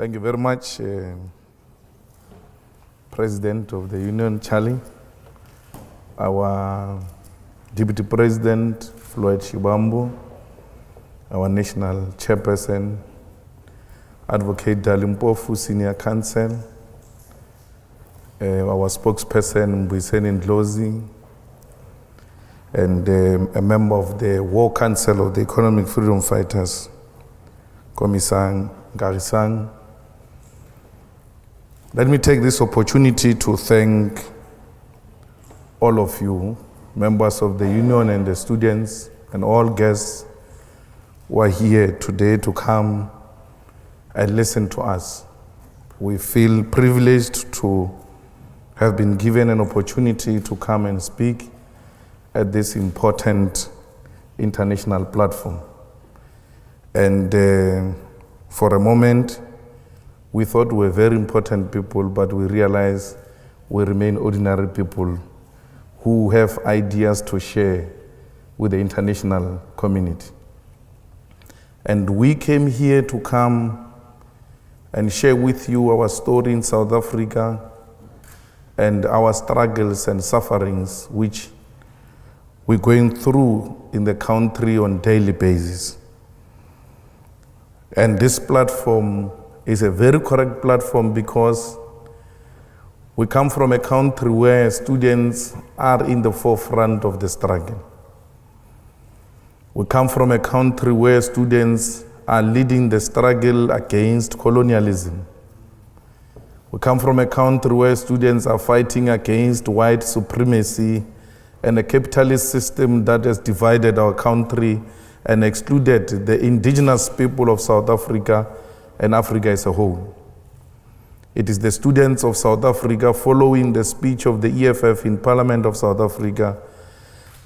Thank you very much, President of the Union, Charlie, our Deputy President, Floyd Shibambu, our National Chairperson, Advocate Dalimpofu, Senior Counsel, our spokesperson, Mbuyiseni Ndlozi, and a member of the War Council of the Economic Freedom Fighters, Komisang Garisang. Let me take this opportunity to thank all of you, members of the union and the students and all guests who are here today to come and listen to us. We feel privileged to have been given an opportunity to come and speak at this important international platform. And for a moment, we thought we were very important people, but we realized we remain ordinary people who have ideas to share with the international community. And we came here to come and share with you our story in South Africa and our struggles and sufferings which we're going through in the country on a daily basis. And this platform is a very correct platform because we come from a country where students are in the forefront of the struggle. We come from a country where students are leading the struggle against colonialism. We come from a country where students are fighting against white supremacy and a capitalist system that has divided our country and excluded the indigenous people of South Africa and Africa as a whole. It is the students of South Africa, following the speech of the EFF in Parliament of South Africa,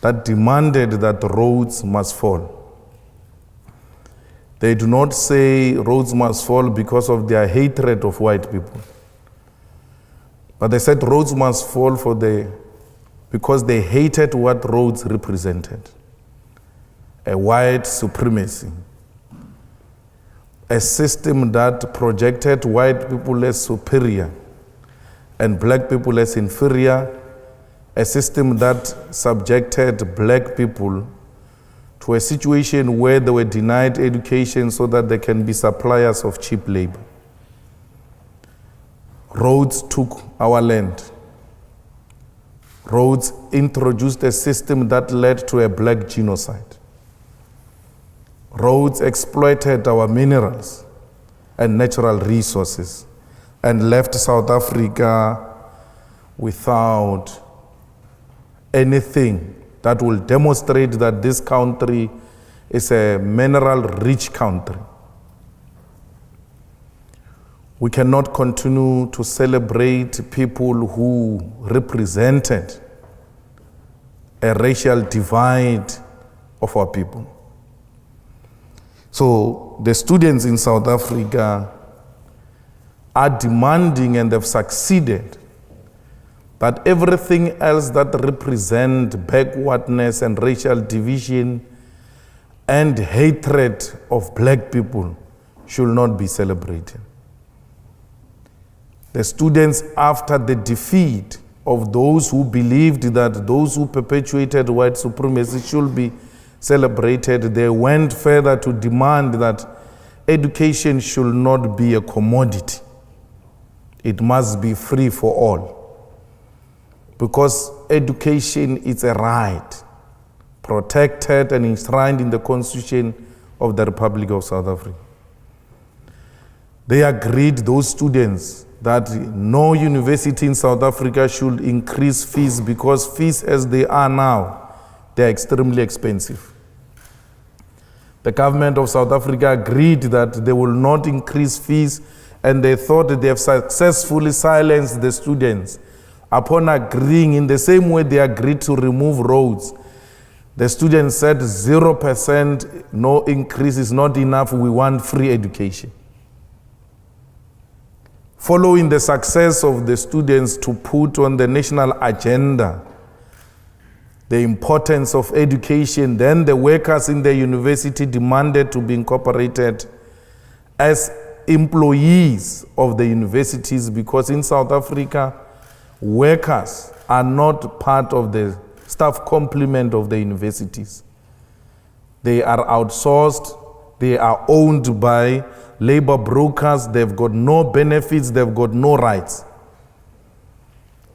that demanded that Rhodes must fall. They do not say Rhodes must fall because of their hatred of white people, but they said Rhodes must fall because they hated what Rhodes represented, a white supremacy, a system that projected white people as superior and black people as inferior, a system that subjected black people to a situation where they were denied education so that they can be suppliers of cheap labor. Rhodes took our land. Rhodes introduced a system that led to a black genocide. Rhodes exploited our minerals and natural resources and left South Africa without anything that will demonstrate that this country is a mineral-rich country. We cannot continue to celebrate people who represented a racial divide of our people. So the students in South Africa are demanding, and they've succeeded, that everything else that represents backwardness and racial division and hatred of black people should not be celebrated. The students, after the defeat of those who believed that those who perpetuated white supremacy should be celebrated, they went further to demand that education should not be a commodity. It must be free for all. Because education is a right, protected and enshrined in the Constitution of the Republic of South Africa. They agreed, those students, that no university in South Africa should increase fees because fees as they are now, they are extremely expensive. The government of South Africa agreed that they will not increase fees, and they thought that they have successfully silenced the students. Upon agreeing, in the same way they agreed to remove Rhodes, the students said 0%, no increase is not enough, we want free education. Following the success of the students to put on the national agenda the importance of education, then the workers in the university demanded to be incorporated as employees of the universities, because in South Africa, workers are not part of the staff complement of the universities. They are outsourced, they are owned by labor brokers, they've got no benefits, they've got no rights.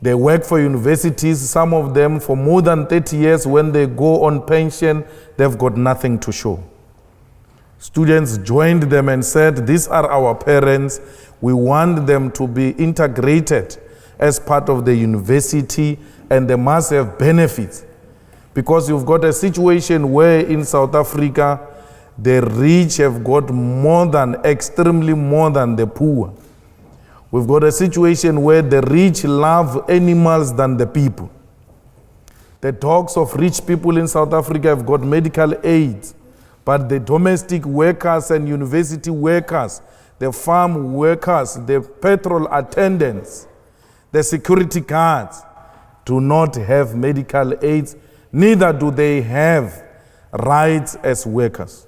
They work for universities, some of them for more than 30 years. When they go on pension, they've got nothing to show. Students joined them and said, these are our parents, we want them to be integrated as part of the university, and they must have benefits. Because you've got a situation where in South Africa, the rich have got extremely more than the poor. We've got a situation where the rich love animals than the people. The dogs of rich people in South Africa have got medical aids, but the domestic workers and university workers, the farm workers, the petrol attendants, the security guards do not have medical aids, neither do they have rights as workers.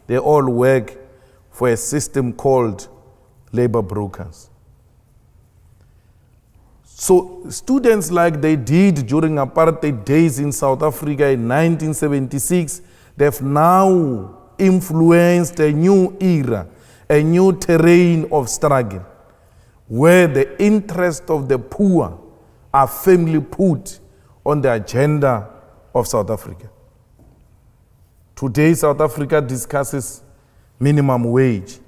They all work for a system called labor brokers. So students, like they did during apartheid days in South Africa in 1976, they've now influenced a new era, a new terrain of struggle, where the interests of the poor are firmly put on the agenda of South Africa. Today, South Africa discusses minimum wage.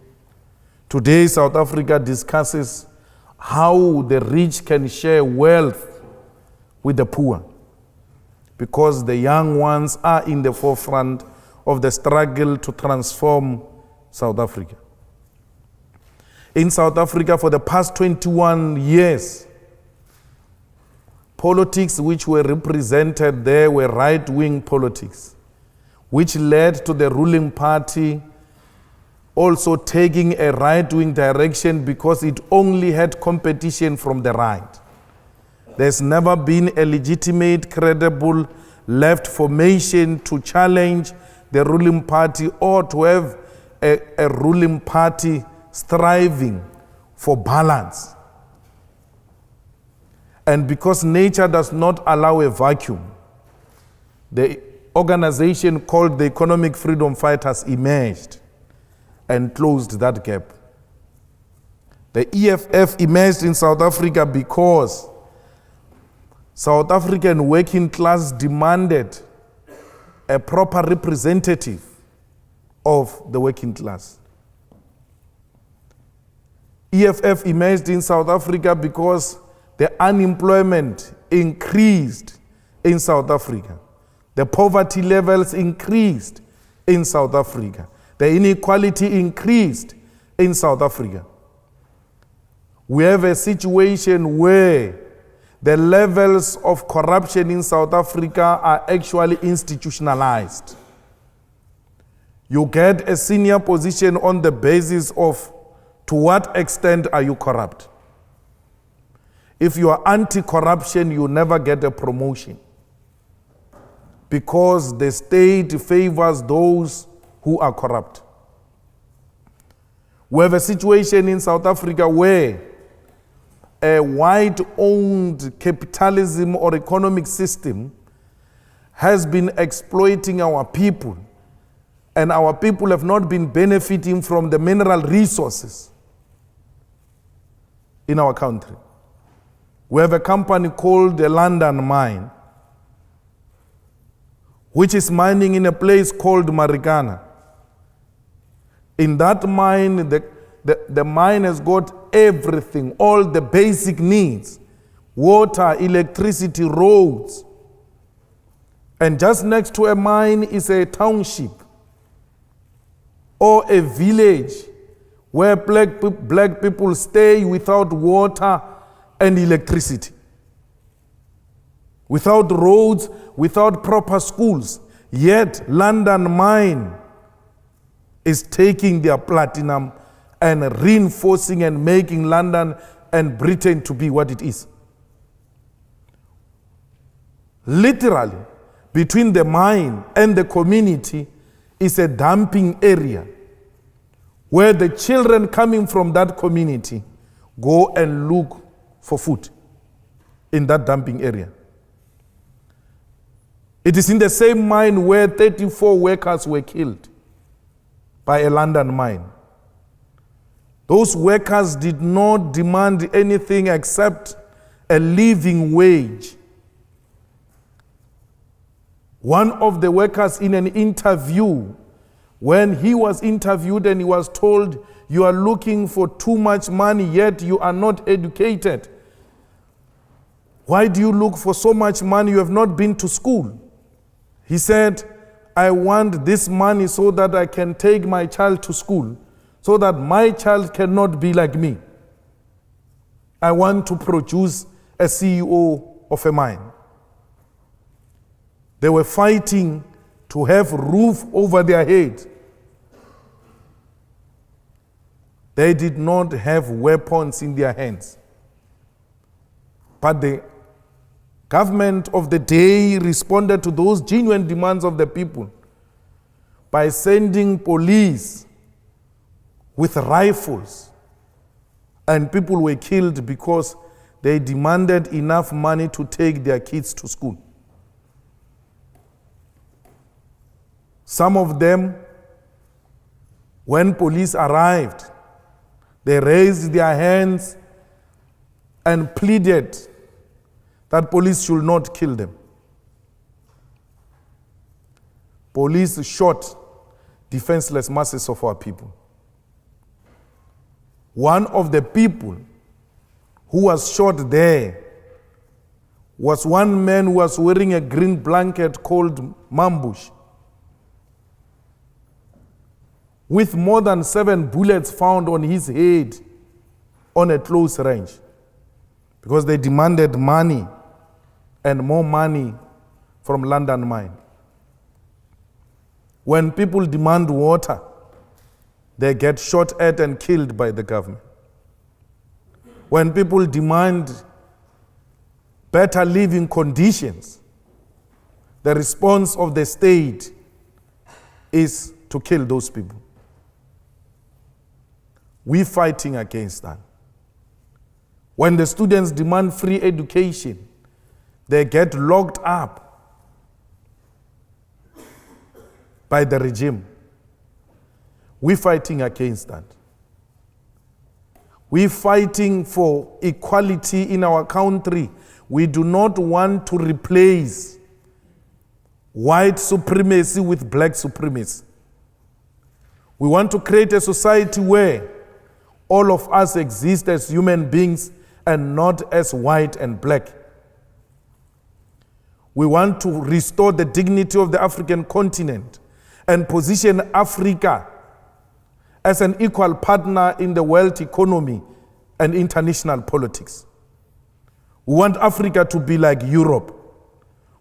Today, South Africa discusses how the rich can share wealth with the poor, because the young ones are in the forefront of the struggle to transform South Africa. In South Africa, for the past 21 years, politics which were represented there were right-wing politics, which led to the ruling party also taking a right-wing direction because it only had competition from the right. There's never been a legitimate, credible left formation to challenge the ruling party or to have a ruling party striving for balance. And because nature does not allow a vacuum, the organization called the Economic Freedom Fighters emerged and closed that gap. The EFF emerged in South Africa because South African working class demanded a proper representative of the working class. EFF emerged in South Africa because the unemployment increased in South Africa. The poverty levels increased in South Africa. The inequality increased in South Africa. We have a situation where the levels of corruption in South Africa are actually institutionalized. You get a senior position on the basis of to what extent are you corrupt. If you are anti-corruption, you never get a promotion, because the state favors those who are corrupt. We have a situation in South Africa where a white-owned capitalism or economic system has been exploiting our people, and our people have not been benefiting from the mineral resources in our country. We have a company called the London Mine, which is mining in a place called Marikana. In that mine, the mine has got everything, all the basic needs: water, electricity, roads. And just next to a mine is a township or a village where black people stay without water and electricity, without roads, without proper schools. Yet London Mine is taking their platinum and reinforcing and making London and Britain to be what it is. Literally, between the mine and the community is a dumping area where the children coming from that community go and look for food in that dumping area. It is in the same mine where 34 workers were killed by a London mine. Those workers did not demand anything except a living wage. One of the workers in an interview, when he was interviewed and he was told, "You are looking for too much money, yet you are not educated. Why do you look for so much money? You have not been to school." He said, "I want this money so that I can take my child to school, so that my child cannot be like me. I want to produce a CEO of a mine." They were fighting to have roof over their head. They did not have weapons in their hands. But the government of the day responded to those genuine demands of the people by sending police with rifles, and people were killed because they demanded enough money to take their kids to school. Some of them, when police arrived, they raised their hands and pleaded that police should not kill them. Police shot defenseless masses of our people. One of the people who was shot there was one man who was wearing a green blanket called Mambush, with more than 7 bullets found on his head on a close range, because they demanded money and more money from London mine. When people demand water, they get shot at and killed by the government. When people demand better living conditions, the response of the state is to kill those people. We're fighting against that. When the students demand free education, they get locked up by the regime. We're fighting against that. We're fighting for equality in our country. We do not want to replace white supremacy with black supremacy. We want to create a society where all of us exist as human beings and not as white and black. We want to restore the dignity of the African continent and position Africa as an equal partner in the world economy and international politics. We want Africa to be like Europe.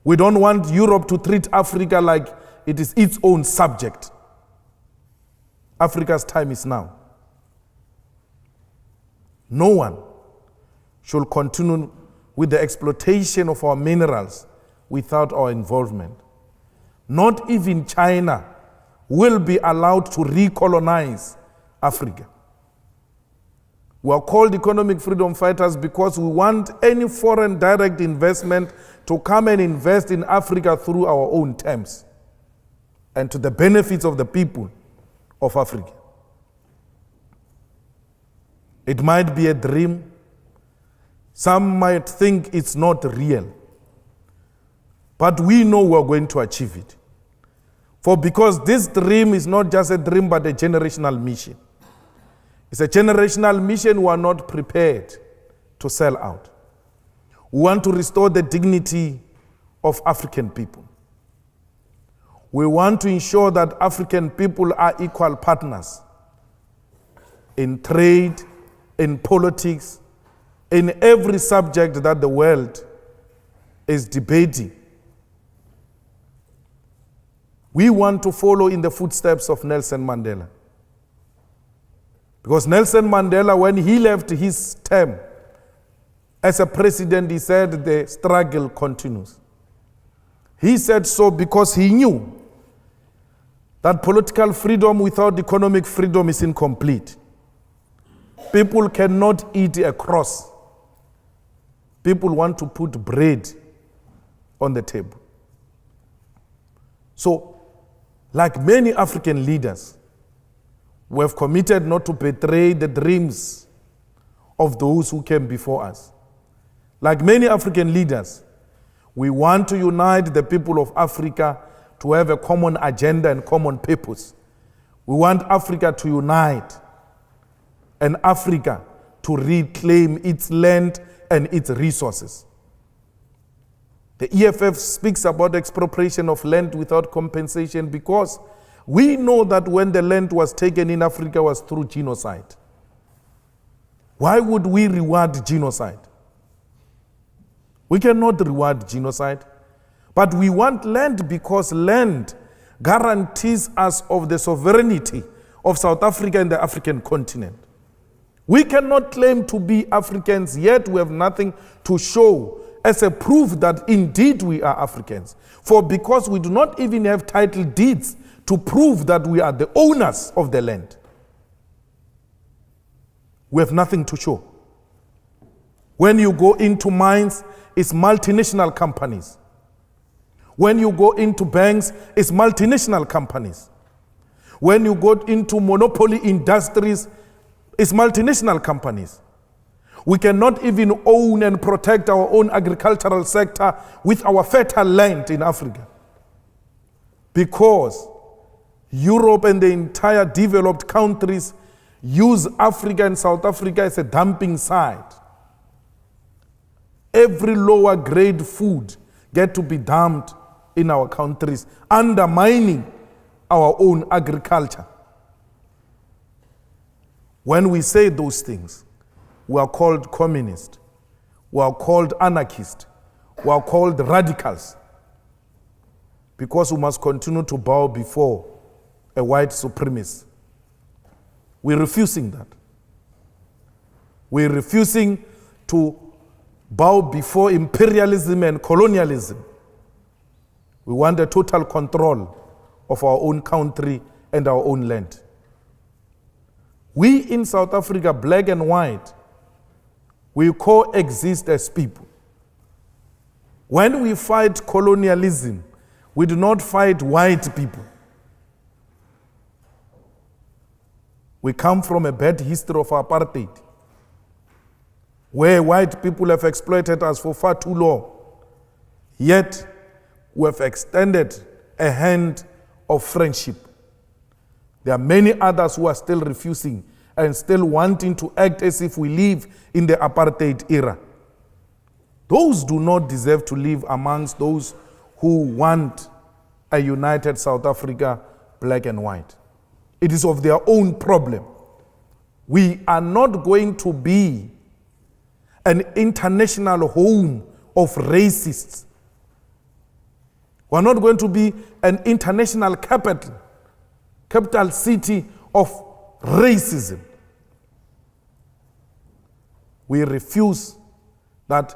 We don't want Europe to treat Africa like it is its own subject. Africa's time is now. No one should continue with the exploitation of our minerals without our involvement. Not even China will be allowed to recolonize Africa. We are called economic freedom fighters because we want any foreign direct investment to come and invest in Africa through our own terms and to the benefits of the people of Africa. It might be a dream. Some might think it's not real. But we know we're going to achieve it. For because this dream is not just a dream, but a generational mission. It's a generational mission we are not prepared to sell out. We want to restore the dignity of African people. We want to ensure that African people are equal partners in trade, in politics, in every subject that the world is debating. We want to follow in the footsteps of Nelson Mandela. Because Nelson Mandela, when he left his term as a president, he said the struggle continues. He said so because he knew that political freedom without economic freedom is incomplete. People cannot eat a cross. People want to put bread on the table. So, like many African leaders, we have committed not to betray the dreams of those who came before us. Like many African leaders, we want to unite the people of Africa to have a common agenda and common purpose. We want Africa to unite and Africa to reclaim its land and its resources. The EFF speaks about expropriation of land without compensation because we know that when the land was taken in Africa was through genocide. Why would we reward genocide? We cannot reward genocide, but we want land because land guarantees us of the sovereignty of South Africa and the African continent. We cannot claim to be Africans, yet we have nothing to show as a proof that indeed we are Africans. For because we do not even have title deeds to prove that we are the owners of the land, we have nothing to show. When you go into mines, it's multinational companies. When you go into banks, it's multinational companies. When you go into monopoly industries, it's multinational companies. We cannot even own and protect our own agricultural sector with our fertile land in Africa, because Europe and the entire developed countries use Africa and South Africa as a dumping site. Every lower grade food get to be dumped in our countries, undermining our own agriculture. When we say those things, we are called communist, we are called anarchist, we are called radicals, because we must continue to bow before a white supremacist. We're refusing that. We're refusing to bow before imperialism and colonialism. We want a total control of our own country and our own land. We in South Africa, black and white, we coexist as people. When we fight colonialism, we do not fight white people. We come from a bad history of apartheid, where white people have exploited us for far too long. Yet, we have extended a hand of friendship. There are many others who are still refusing and still wanting to act as if we live in the apartheid era. Those do not deserve to live amongst those who want a united South Africa, black and white. It is of their own problem. We are not going to be an international home of racists. We are not going to be an international capital city of racism. We refuse that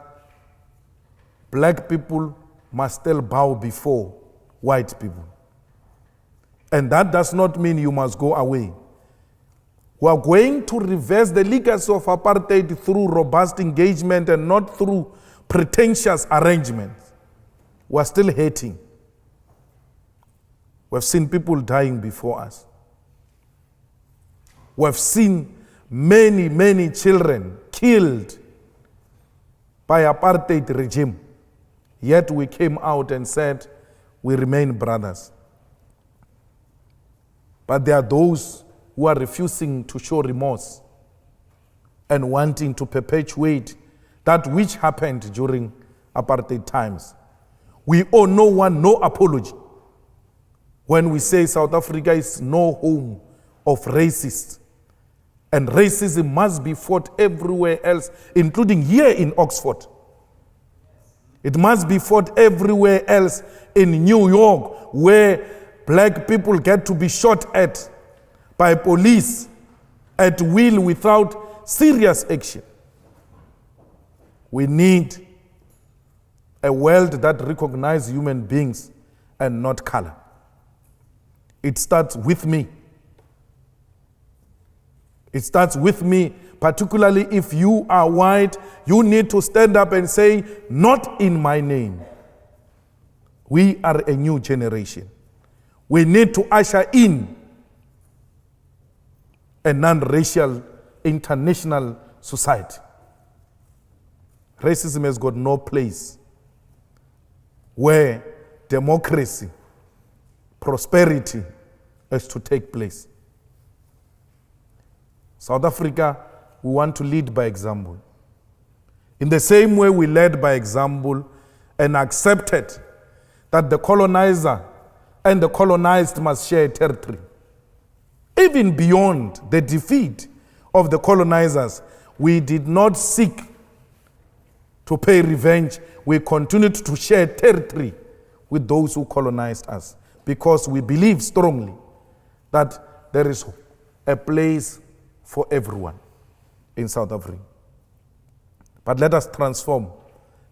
black people must still bow before white people. And that does not mean you must go away. We are going to reverse the legacy of apartheid through robust engagement and not through pretentious arrangements. We are still hating. We have seen people dying before us. We have seen many, many children killed by apartheid regime. Yet we came out and said, we remain brothers. But there are those who are refusing to show remorse and wanting to perpetuate that which happened during apartheid times. We owe no one no apology when we say South Africa is no home of racists. And racism must be fought everywhere else, including here in Oxford. It must be fought everywhere else in New York, where black people get to be shot at by police at will without serious action. We need a world that recognizes human beings and not color. It starts with me. It starts with me, particularly if you are white. You need to stand up and say, not in my name. We are a new generation. We need to usher in a non-racial international society. Racism has got no place where democracy, prosperity is to take place. South Africa, we want to lead by example. In the same way we led by example and accepted that the colonizer and the colonized must share territory. Even beyond the defeat of the colonizers, we did not seek to pay revenge. We continued to share territory with those who colonized us because we believe strongly that there is a place for everyone in South Africa. But let us transform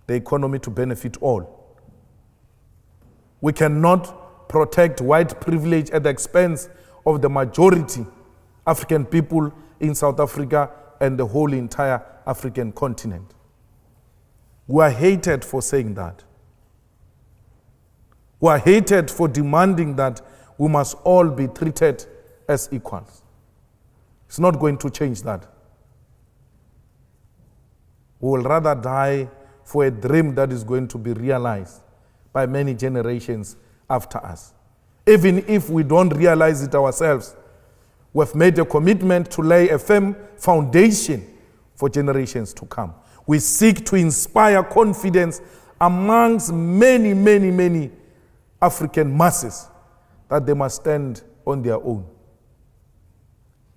the economy to benefit all. We cannot protect white privilege at the expense of the majority African people in South Africa and the whole entire African continent. We are hated for saying that. We are hated for demanding that we must all be treated as equals. It's not going to change that. We will rather die for a dream that is going to be realized by many generations after us. Even if we don't realize it ourselves, we've made a commitment to lay a firm foundation for generations to come. We seek to inspire confidence amongst many African masses that they must stand on their own.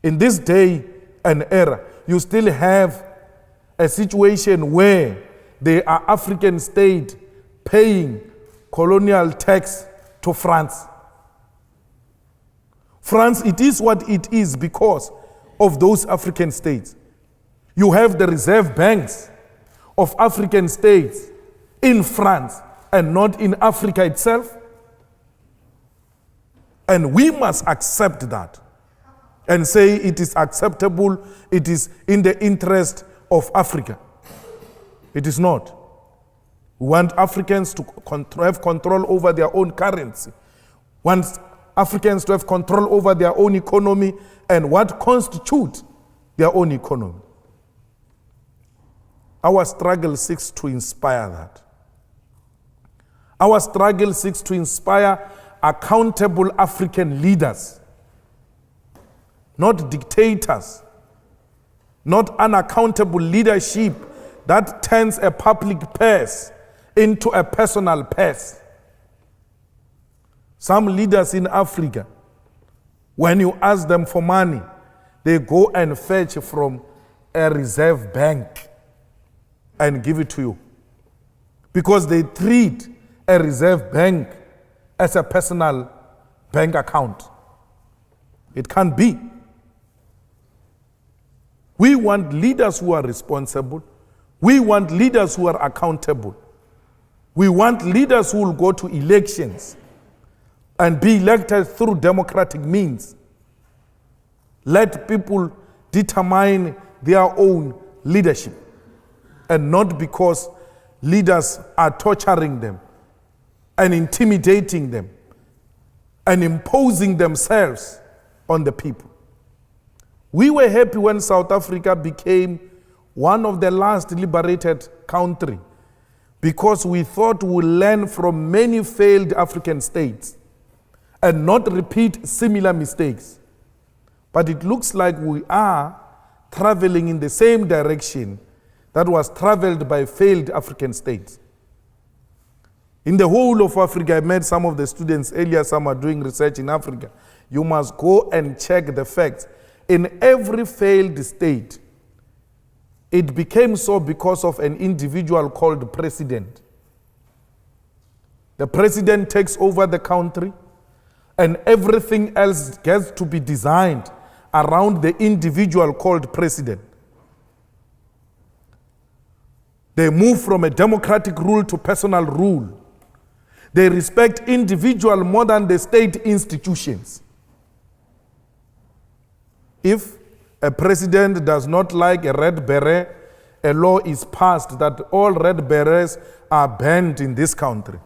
In this day and era, you still have a situation where there are African states paying colonial tax to France. France, it is what it is because of those African states. You have the reserve banks of African states in France and not in Africa itself. And we must accept that and say it is acceptable, it is in the interest of Africa. It is not. We want Africans to have control over their own currency. We want Africans to have control over their own economy and what constitutes their own economy. Our struggle seeks to inspire that. Our struggle seeks to inspire accountable African leaders, not dictators, not unaccountable leadership that turns a public purse into a personal purse. Some leaders in Africa, when you ask them for money, they go and fetch from a reserve bank and give it to you. Because they treat a reserve bank as a personal bank account. It can't be. We want leaders who are responsible. We want leaders who are accountable. We want leaders who will go to elections and be elected through democratic means. Let people determine their own leadership, and not because leaders are torturing them and intimidating them and imposing themselves on the people. We were happy when South Africa became one of the last liberated countries because we thought we would learn from many failed African states and not repeat similar mistakes. But it looks like we are traveling in the same direction that was traveled by failed African states. In the whole of Africa, I met some of the students earlier, some are doing research in Africa. You must go and check the facts. In every failed state, it became so because of an individual called president. The president takes over the country and everything else gets to be designed around the individual called president. They move from a democratic rule to personal rule. They respect individual more than the state institutions. If a president does not like a red beret, a law is passed that all red berets are banned in this country.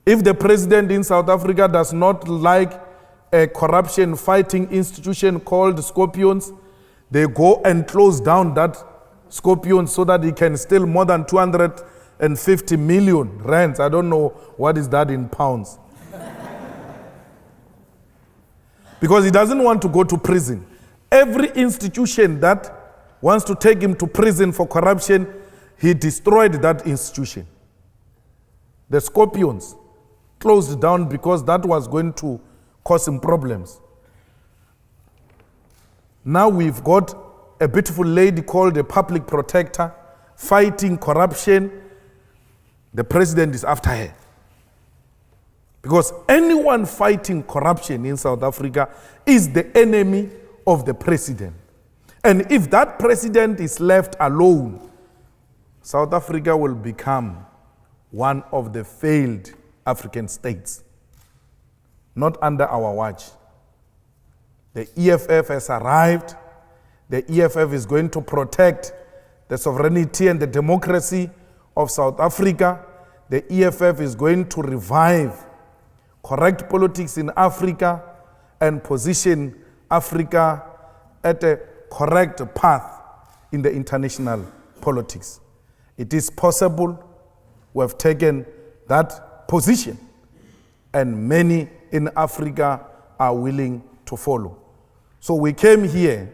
If the president in South Africa does not like a corruption fighting institution called Scorpions, they go and close down that Scorpions so that he can steal more than 250 million rands. I don't know what is that in pounds. Because he doesn't want to go to prison. Every institution that wants to take him to prison for corruption, he destroyed that institution. The Scorpions closed down because that was going to cause him problems. Now we've got a beautiful lady called a public protector fighting corruption. The president is after her. Because anyone fighting corruption in South Africa is the enemy of the president. And if that president is left alone, South Africa will become one of the failed African states. Not under our watch. The EFF has arrived. The EFF is going to protect the sovereignty and the democracy of South Africa. The EFF is going to revive correct politics in Africa and position Africa at a correct path in the international politics. It is possible. We have taken that position, and many in Africa are willing to follow. So we came here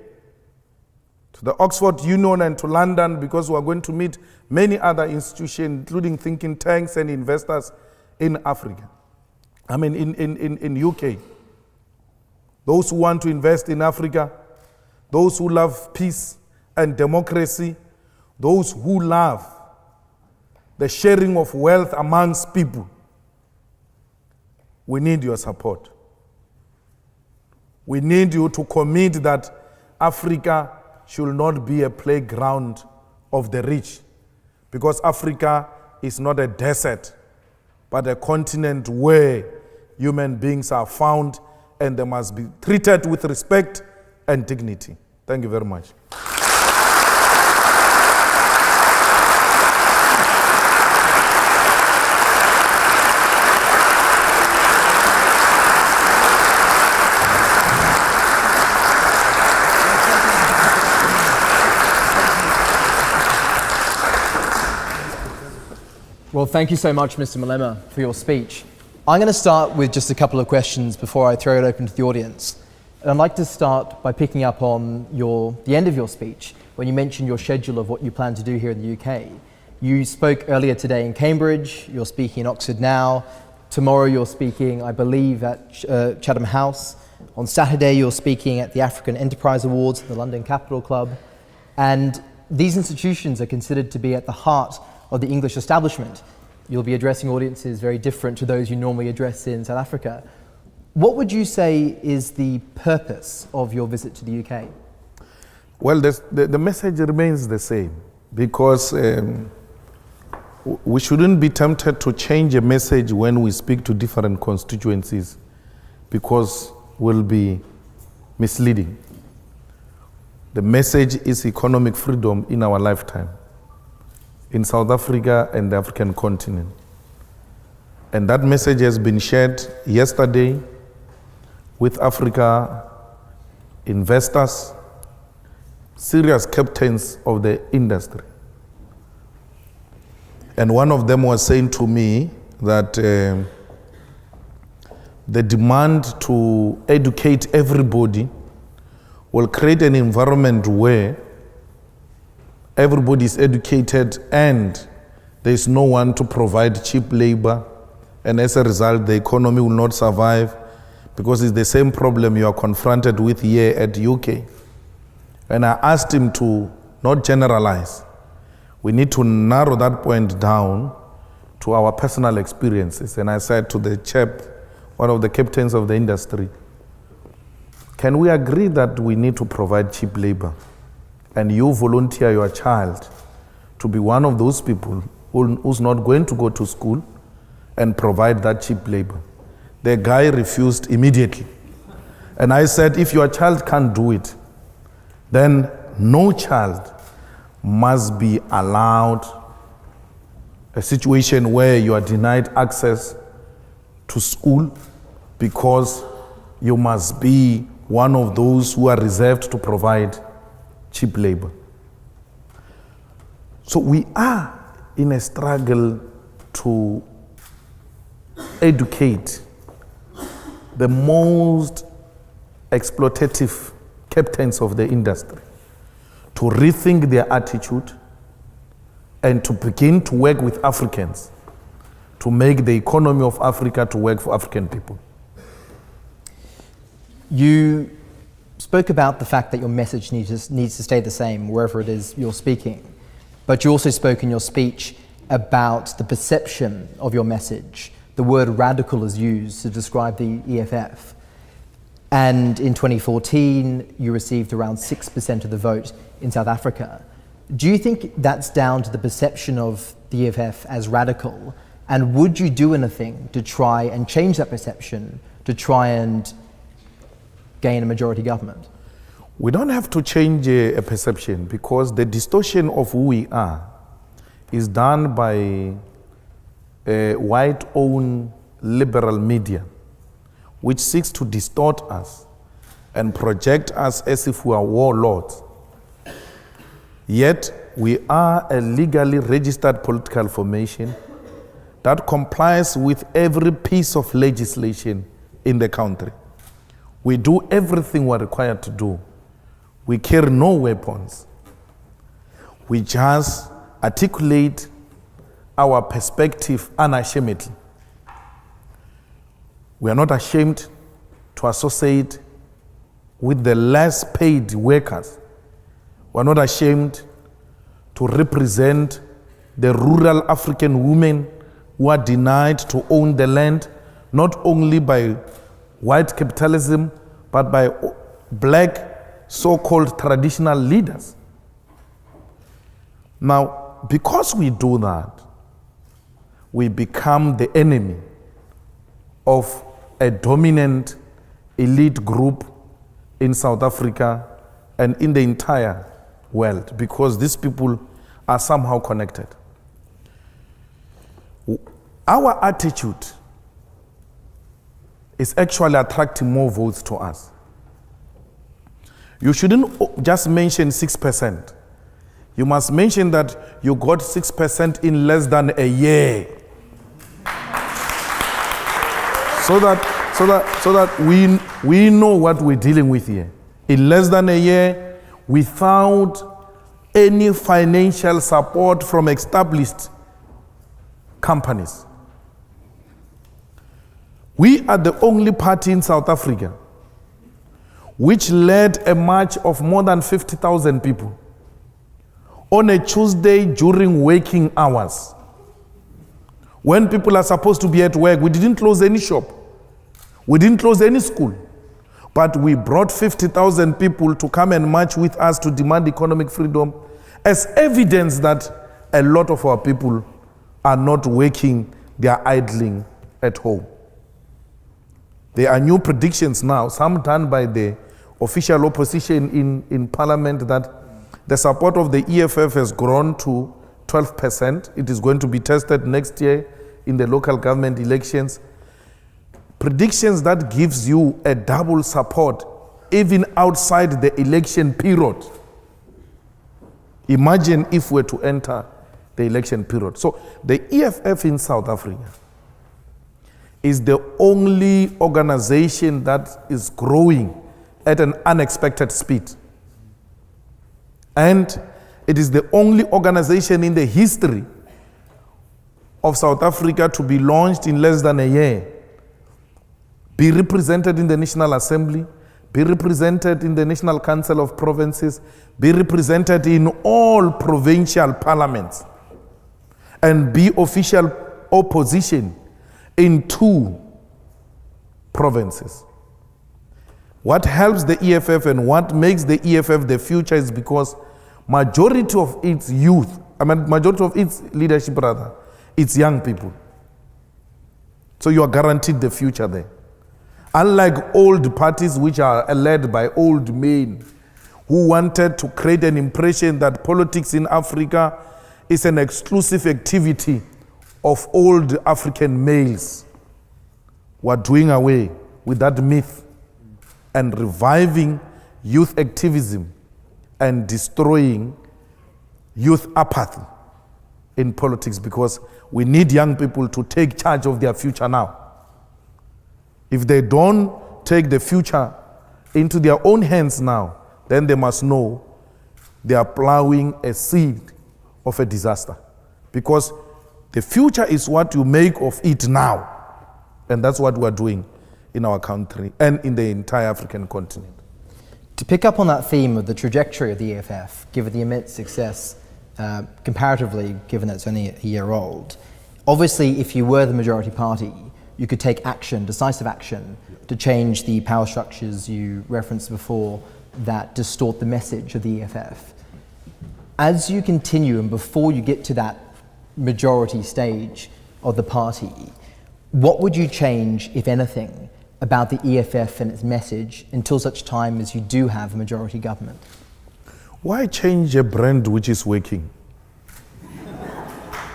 to the Oxford Union and to London because we are going to meet many other institutions, including thinking tanks and investors in Africa. in UK. Those who want to invest in Africa, those who love peace and democracy, those who love the sharing of wealth amongst people. We need your support. We need you to commit that Africa should not be a playground of the rich, because Africa is not a desert, but a continent where human beings are found and they must be treated with respect and dignity. Thank you very much. Well, thank you so much, Mr. Malema, for your speech. I'm going to start with just a couple of questions before I throw it open to the audience. And I'd like to start by picking up on the end of your speech, when you mentioned your schedule of what you plan to do here in the UK. You spoke earlier today in Cambridge, you're speaking in Oxford now. Tomorrow you're speaking, I believe, at Chatham House. On Saturday you're speaking at the African Enterprise Awards at the London Capital Club. And these institutions are considered to be at the heart of the English establishment. You'll be addressing audiences very different to those you normally address in South Africa. What would you say is the purpose of your visit to the UK? Well, the message remains the same, because we shouldn't be tempted to change a message when we speak to different constituencies, because we'll be misleading. The message is economic freedom in our lifetime, in South Africa and the African continent. And that message has been shared yesterday with Africa investors, serious captains of the industry. And one of them was saying to me that the demand to educate everybody will create an environment where everybody is educated and there is no one to provide cheap labor, and as a result the economy will not survive, because it's the same problem you are confronted with here at UK. And I asked him to not generalize. We need to narrow that point down to our personal experiences. And I said to the chap, one of the captains of the industry, can we agree that we need to provide cheap labor? And you volunteer your child to be one of those people who's not going to go to school and provide that cheap labor. The guy refused immediately. And I said, if your child can't do it, then no child must be allowed a situation where you are denied access to school because you must be one of those who are reserved to provide cheap labor. So we are in a struggle to educate the most exploitative captains of the industry to rethink their attitude and to begin to work with Africans to make the economy of Africa to work for African people. You spoke about the fact that your message needs to stay the same wherever it is you're speaking, but you also spoke in your speech about the perception of your message. The word radical is used to describe the EFF. And in 2014, you received around 6% of the vote in South Africa. Do you think that's down to the perception of the EFF as radical? And would you do anything to try and change that perception, to try and gain a majority government? We don't have to change a perception because the distortion of who we are is done by white-owned liberal media, which seeks to distort us and project us as if we are warlords. Yet, we are a legally registered political formation that complies with every piece of legislation in the country. We do everything we're required to do. We carry no weapons. We just articulate our perspective unashamedly. We are not ashamed to associate with the less paid workers. We are not ashamed to represent the rural African women who are denied to own the land, not only by white capitalism, but by black so-called traditional leaders. Now, because we do that, we become the enemy of a dominant elite group in South Africa and in the entire world, because these people are somehow connected. Our attitude is actually attracting more votes to us. You shouldn't just mention 6%. You must mention that you got 6% in less than a year. So that we know what we're dealing with here. In less than a year, without any financial support from established companies. We are the only party in South Africa which led a march of more than 50,000 people on a Tuesday during working hours. When people are supposed to be at work, we didn't close any shop. We didn't close any school. But we brought 50,000 people to come and march with us to demand economic freedom as evidence that a lot of our people are not working, they are idling at home. There are new predictions now, some done by the official opposition in parliament, that the support of the EFF has grown to 12%. It is going to be tested next year in the local government elections. Predictions that gives you a double support even outside the election period. Imagine if we're to enter the election period. So the EFF in South Africa is the only organization that is growing at an unexpected speed. And it is the only organization in the history of South Africa to be launched in less than a year, be represented in the National Assembly, be represented in the National Council of Provinces, be represented in all provincial parliaments, and be official opposition in 2 provinces. What helps the EFF and what makes the EFF the future is because majority of its youth, majority of its leadership rather, it's young people. So you are guaranteed the future there. Unlike old parties which are led by old men who wanted to create an impression that politics in Africa is an exclusive activity of old African males. We're doing away with that myth and reviving youth activism and destroying youth apathy in politics, because we need young people to take charge of their future now. If they don't take the future into their own hands now, then they must know they are plowing a seed of a disaster. Because the future is what you make of it now. And that's what we're doing in our country and in the entire African continent. To pick up on that theme of the trajectory of the EFF, given the immense success, comparatively, given that it's only a year old, obviously if you were the majority party, you could take action, decisive action, to change the power structures you referenced before that distort the message of the EFF. As you continue and before you get to that majority stage of the party, what would you change, if anything, about the EFF and its message until such time as you do have a majority government? Why change a brand which is working?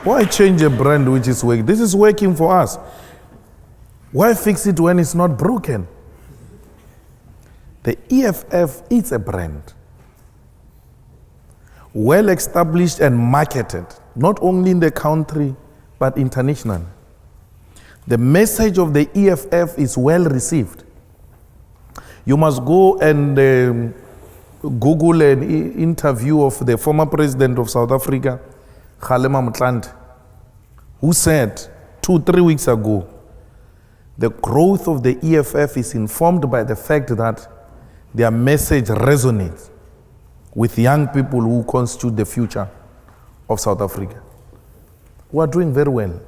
Why change a brand which is working? This is working for us. Why fix it when it's not broken? The EFF is a brand, well established and marketed, not only in the country, but internationally. The message of the EFF is well received. You must go and Google an interview of the former president of South Africa, Malema, who said 2-3 weeks ago, the growth of the EFF is informed by the fact that their message resonates with young people who constitute the future of South Africa. We are doing very well.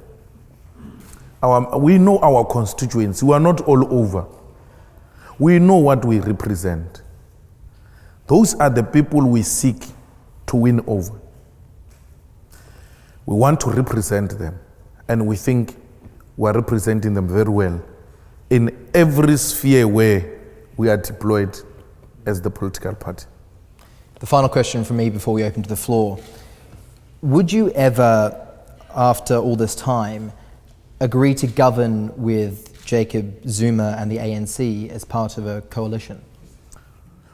We know our constituents. We are not all over. We know what we represent. Those are the people we seek to win over. We want to represent them, and we think we are representing them very well in every sphere where we are deployed as the political party. The final question from me before we open to the floor. Would you ever, after all this time, agree to govern with Jacob Zuma and the ANC as part of a coalition?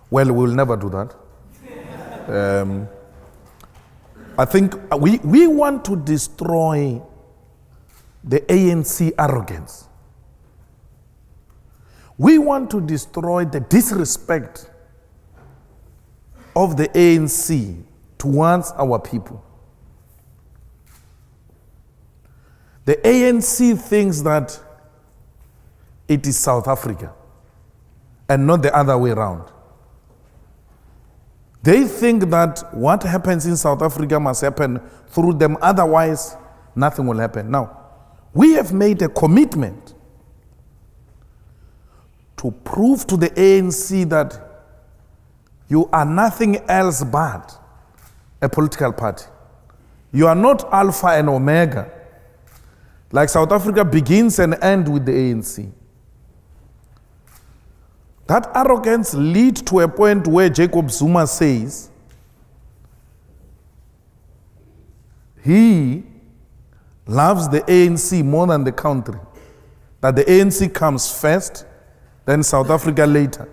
Well, we'll never do that. I think we want to destroy the ANC arrogance. We want to destroy the disrespect of the ANC towards our people. The ANC thinks that it is South Africa and not the other way around. They think that what happens in South Africa must happen through them, otherwise nothing will happen. Now, we have made a commitment to prove to the ANC that you are nothing else but a political party. You are not Alpha and Omega. Like South Africa begins and ends with the ANC. That arrogance leads to a point where Jacob Zuma says he loves the ANC more than the country. That the ANC comes first, then South Africa later.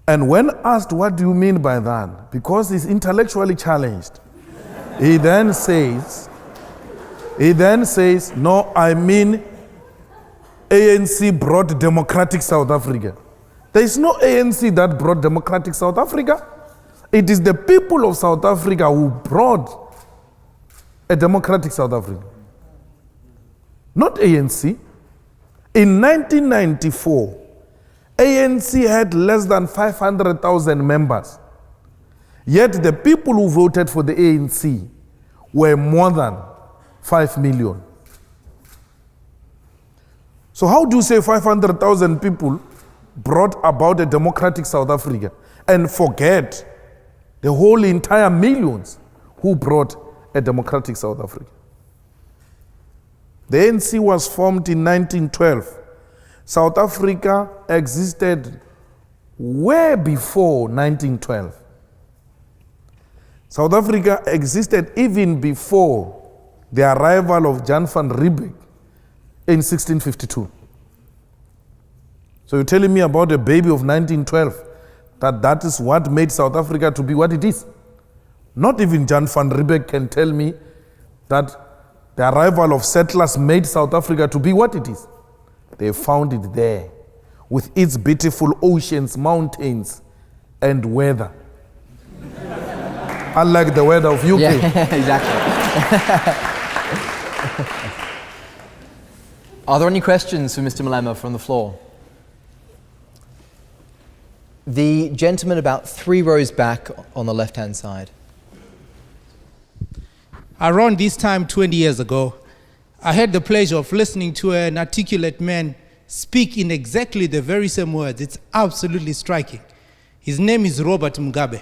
And when asked, what do you mean by that? Because he's intellectually challenged, he then says, no, I mean ANC brought democratic South Africa. There is no ANC that brought democratic South Africa. It is the people of South Africa who brought a democratic South Africa. Not ANC. In 1994, ANC had less than 500,000 members. Yet the people who voted for the ANC were more than 5 million. So how do you say 500,000 people brought about a democratic South Africa and forget the whole entire millions who brought a democratic South Africa? The ANC was formed in 1912. South Africa existed way before 1912. South Africa existed even before the arrival of Jan van Riebeeck in 1652. So you're telling me about a baby of 1912, that is what made South Africa to be what it is? Not even Jan van Riebeeck can tell me that the arrival of settlers made South Africa to be what it is. They found it there with its beautiful oceans, mountains, and weather. Unlike the weather of UK. Yeah, exactly. Are there any questions for Mr. Malema from the floor? The gentleman about 3 rows back on the left-hand side. Around this time 20 years ago, I had the pleasure of listening to an articulate man speak in exactly the very same words. It's absolutely striking. His name is Robert Mugabe.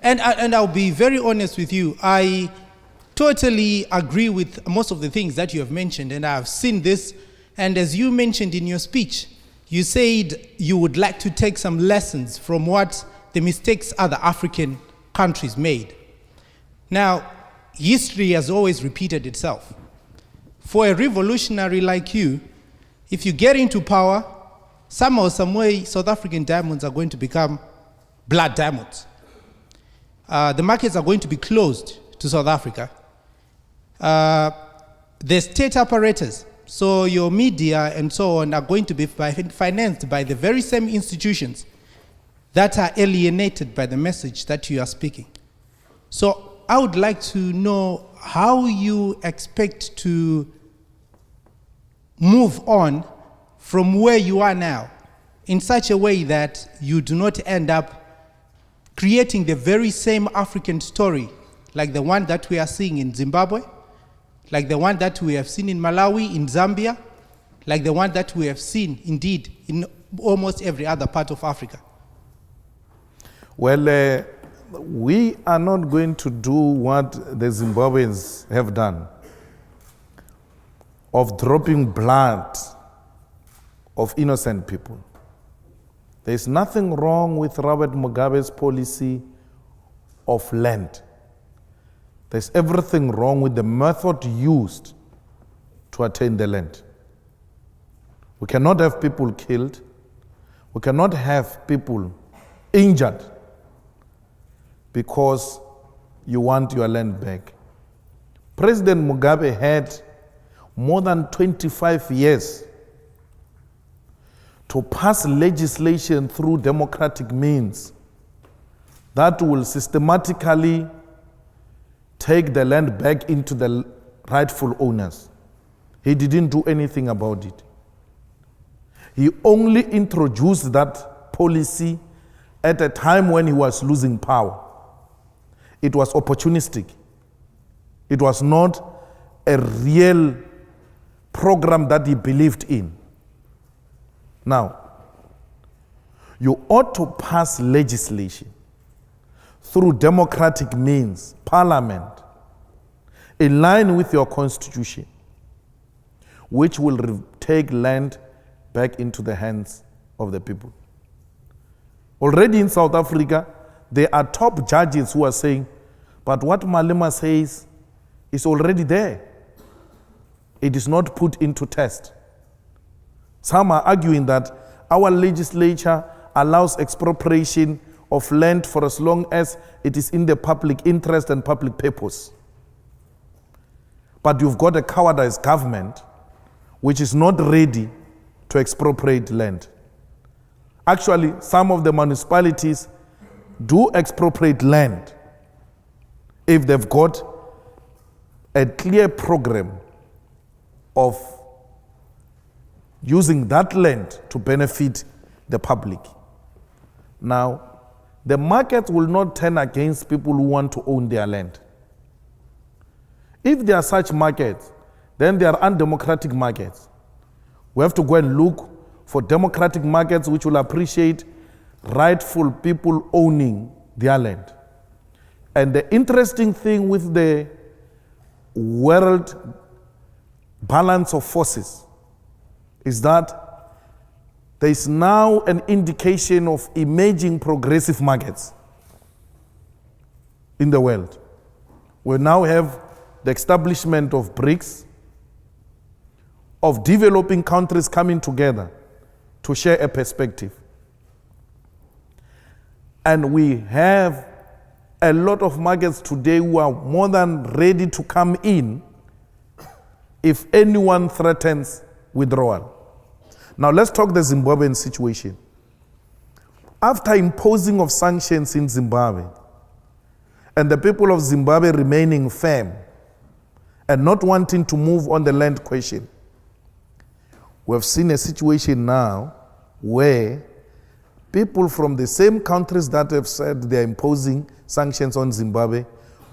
And I'll be very honest with you. I totally agree with most of the things that you have mentioned, and I've seen this. And as you mentioned in your speech, you said you would like to take some lessons from what the mistakes other African countries made. Now, history has always repeated itself. For a revolutionary like you, if you get into power, somehow, some way, South African diamonds are going to become blood diamonds. The markets are going to be closed to South Africa. The state apparatus, so your media and so on, are going to be financed by the very same institutions that are alienated by the message that you are speaking. So I would like to know how you expect to move on from where you are now in such a way that you do not end up creating the very same African story like the one that we are seeing in Zimbabwe, like the one that we have seen in Malawi, in Zambia, like the one that we have seen, indeed, in almost every other part of Africa. Well, we are not going to do what the Zimbabweans have done, of dropping blood of innocent people. There is nothing wrong with Robert Mugabe's policy of land. There's everything wrong with the method used to attain the land. We cannot have people killed. We cannot have people injured because you want your land back. President Mugabe had more than 25 years to pass legislation through democratic means that will systematically take the land back into the rightful owners. He didn't do anything about it. He only introduced that policy at a time when he was losing power. It was opportunistic. It was not a real program that he believed in. Now, you ought to pass legislation through democratic means, parliament, in line with your constitution, which will take land back into the hands of the people. Already in South Africa, there are top judges who are saying, but what Malema says is already there. It is not put into test. Some are arguing that our legislature allows expropriation of land for as long as it is in the public interest and public purpose. But you've got a cowardized government which is not ready to expropriate land. Actually, some of the municipalities do expropriate land if they've got a clear program of using that land to benefit the public. Now, the market will not turn against people who want to own their land. If there are such markets, then there are undemocratic markets. We have to go and look for democratic markets which will appreciate rightful people owning their land. And the interesting thing with the world balance of forces is that there is now an indication of emerging progressive markets in the world. We now have the establishment of BRICS, of developing countries coming together to share a perspective. And we have a lot of markets today who are more than ready to come in if anyone threatens withdrawal. Now let's talk the Zimbabwean situation. After imposing of sanctions in Zimbabwe, and the people of Zimbabwe remaining firm and not wanting to move on the land question, we have seen a situation now where people from the same countries that have said they are imposing sanctions on Zimbabwe,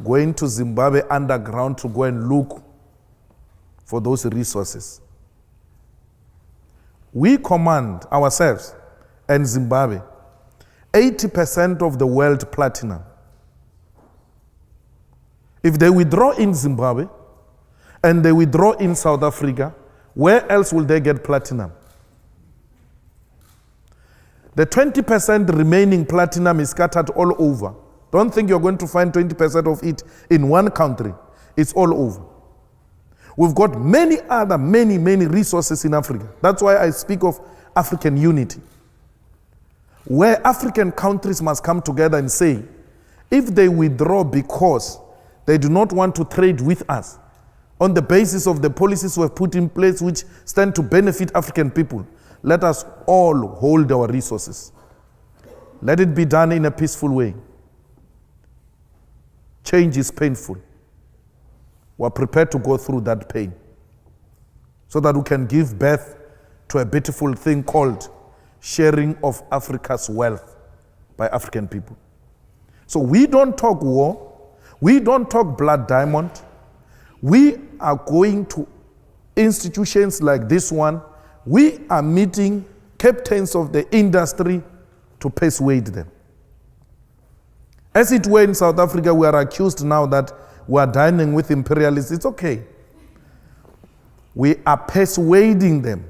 going to Zimbabwe underground to go and look for those resources. We command ourselves and Zimbabwe 80% of the world platinum. If they withdraw in Zimbabwe and they withdraw in South Africa, where else will they get platinum? The 20% remaining platinum is scattered all over. Don't think you're going to find 20% of it in one country. It's all over. We've got many resources in Africa. That's why I speak of African unity, where African countries must come together and say, if they withdraw because they do not want to trade with us on the basis of the policies we have put in place which stand to benefit African people, let us all hold our resources. Let it be done in a peaceful way. Change is painful. We're prepared to go through that pain so that we can give birth to a beautiful thing called sharing of Africa's wealth by African people. So we don't talk war. We don't talk blood diamond. We are going to institutions like this one. We are meeting captains of the industry to persuade them. As it were in South Africa, we are accused now that we are dining with imperialists. It's okay. We are persuading them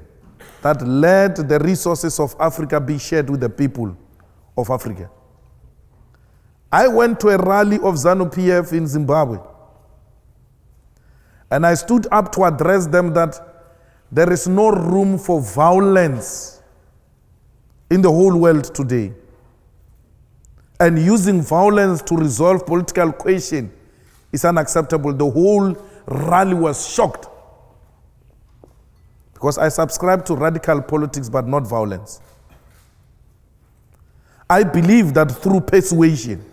that let the resources of Africa be shared with the people of Africa. I went to a rally of ZANU-PF in Zimbabwe, and I stood up to address them that there is no room for violence in the whole world today. And using violence to resolve political question is unacceptable. The whole rally was shocked because I subscribe to radical politics but not violence. I believe that through persuasion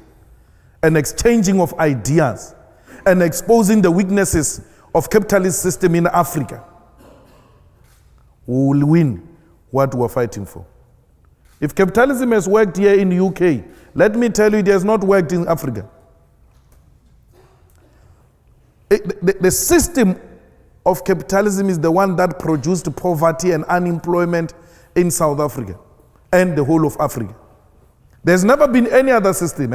and exchanging of ideas and exposing the weaknesses of capitalist system in Africa, we will win what we are fighting for. If capitalism has worked here in the UK, let me tell you it has not worked in Africa. The system of capitalism is the one that produced poverty and unemployment in South Africa and the whole of Africa. There's never been any other system.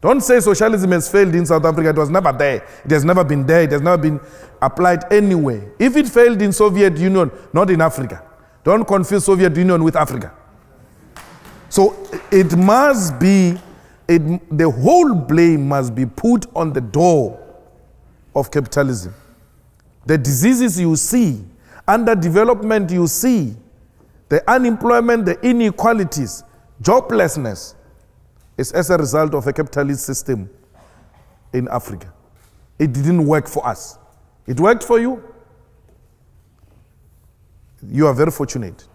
Don't say socialism has failed in South Africa. It was never there. It has never been there. It has never been applied anywhere. If it failed in Soviet Union, not in Africa. Don't confuse Soviet Union with Africa. So it must be, the whole blame must be put on the door of capitalism. The diseases you see, underdevelopment you see, the unemployment, the inequalities, joblessness, is as a result of a capitalist system in Africa. It didn't work for us. It worked for you. You are very fortunate.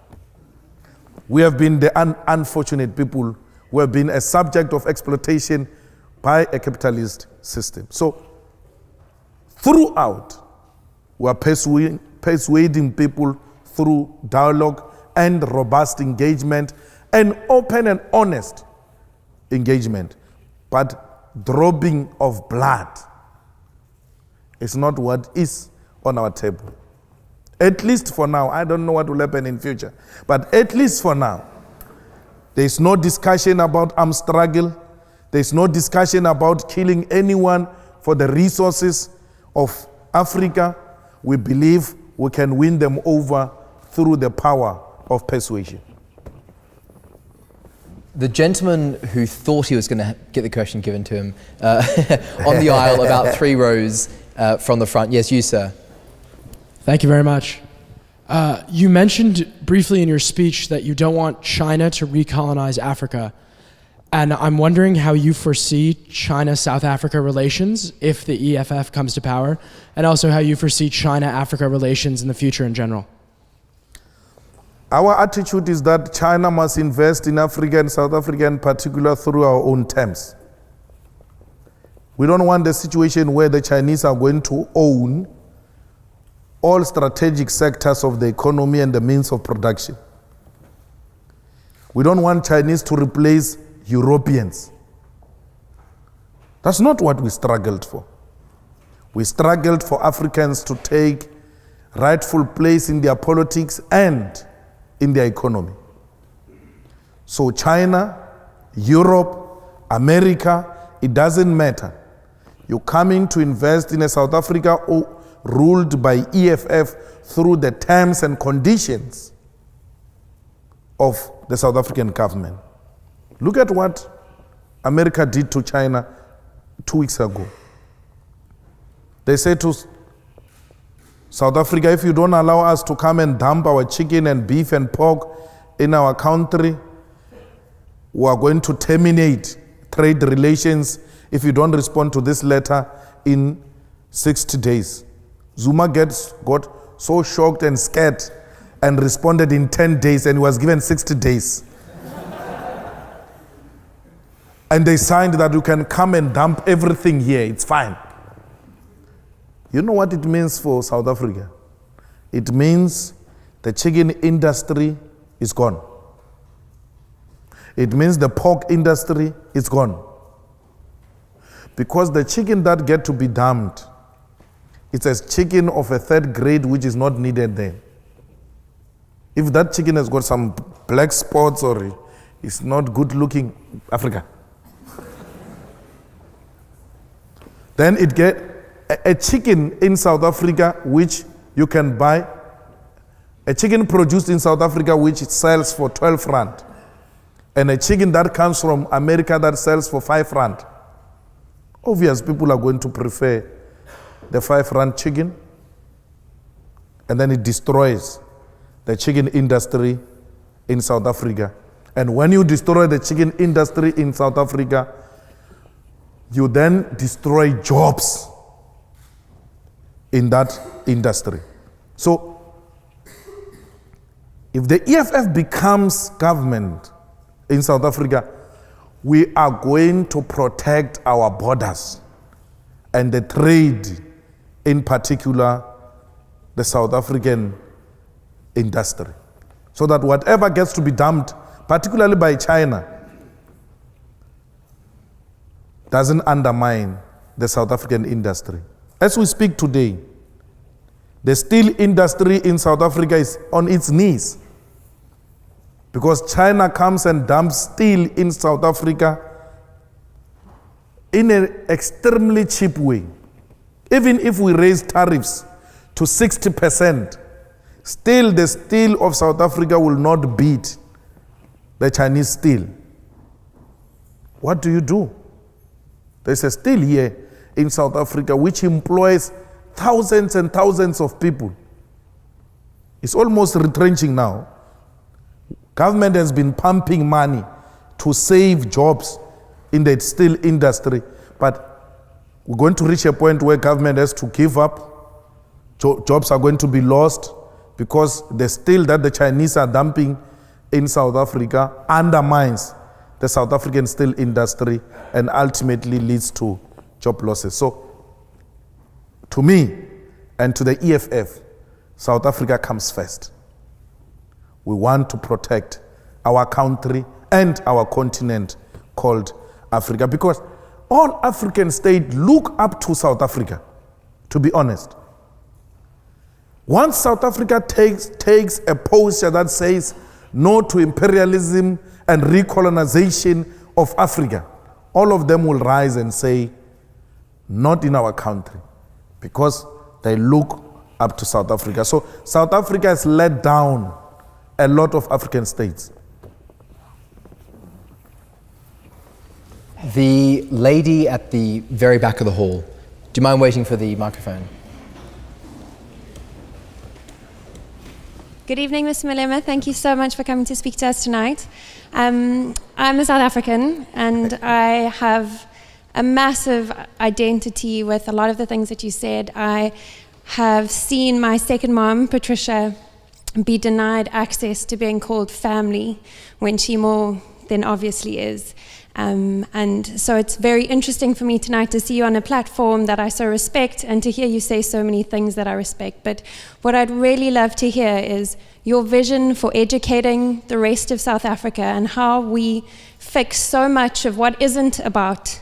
We have been the unfortunate people who have been a subject of exploitation by a capitalist system. So, throughout, we are persuading people through dialogue and robust engagement and open and honest engagement. But dropping of blood is not what is on our table. At least for now. I don't know what will happen in future. But at least for now, there is no discussion about armed struggle. There is no discussion about killing anyone for the resources of Africa. We believe we can win them over through the power of persuasion. The gentleman who thought he was going to get the question given to him on the aisle about 3 rows from the front. Yes, you, sir. Thank you very much. You mentioned briefly in your speech that you don't want China to recolonize Africa. And I'm wondering how you foresee China-South Africa relations if the EFF comes to power, and also how you foresee China-Africa relations in the future in general. Our attitude is that China must invest in Africa and South Africa in particular through our own terms. We don't want the situation where the Chinese are going to own all strategic sectors of the economy and the means of production. We don't want Chinese to replace Europeans. That's not what we struggled for. We struggled for Africans to take rightful place in their politics and in their economy. So China, Europe, America, it doesn't matter. You're coming to invest in a South Africa ruled by EFF through the terms and conditions of the South African government. Look at what America did to China 2 weeks ago. They said to South Africa, if you don't allow us to come and dump our chicken and beef and pork in our country, we are going to terminate trade relations if you don't respond to this letter in 60 days. Zuma got so shocked and scared and responded in 10 days, and he was given 60 days. And they signed that you can come and dump everything here, it's fine. You know what it means for South Africa? It means the chicken industry is gone. It means the pork industry is gone. Because the chicken that get to be dumped, it's a chicken of a 3rd grade which is not needed there. If that chicken has got some black spots or it's not good looking, Africa. Then it get a chicken in South Africa which you can buy, a chicken produced in South Africa which it sells for 12 rand, and a chicken that comes from America that sells for 5 rand. Obvious people are going to prefer the 5 rand chicken, and then it destroys the chicken industry in South Africa. And when you destroy the chicken industry in South Africa, you then destroy jobs in that industry. So, if the EFF becomes government in South Africa, we are going to protect our borders and the trade, in particular, the South African industry. So that whatever gets to be dumped, particularly by China, doesn't undermine the South African industry. As we speak today, the steel industry in South Africa is on its knees because China comes and dumps steel in South Africa in an extremely cheap way. Even if we raise tariffs to 60%, still the steel of South Africa will not beat the Chinese steel. What do? There's a steel here in South Africa which employs thousands and thousands of people. It's almost retrenching now. Government has been pumping money to save jobs in the steel industry, but we're going to reach a point where government has to give up. Jobs are going to be lost because the steel that the Chinese are dumping in South Africa undermines the South African steel industry and ultimately leads to job losses. So, to me and to the EFF, South Africa comes first. We want to protect our country and our continent called Africa because all African states look up to South Africa, to be honest. Once South Africa takes a posture that says no to imperialism and recolonization of Africa, all of them will rise and say, not in our country, because they look up to South Africa. So South Africa has let down a lot of African states. The lady at the very back of the hall. Do you mind waiting for the microphone? Good evening, Mr. Malema. Thank you so much for coming to speak to us tonight. I'm a South African, and I have a massive identity with a lot of the things that you said. I have seen my second mom, Patricia, be denied access to being called family when she more than obviously is. And so it's very interesting for me tonight to see you on a platform that I so respect and to hear you say so many things that I respect. But what I'd really love to hear is your vision for educating the rest of South Africa and how we fix so much of what isn't about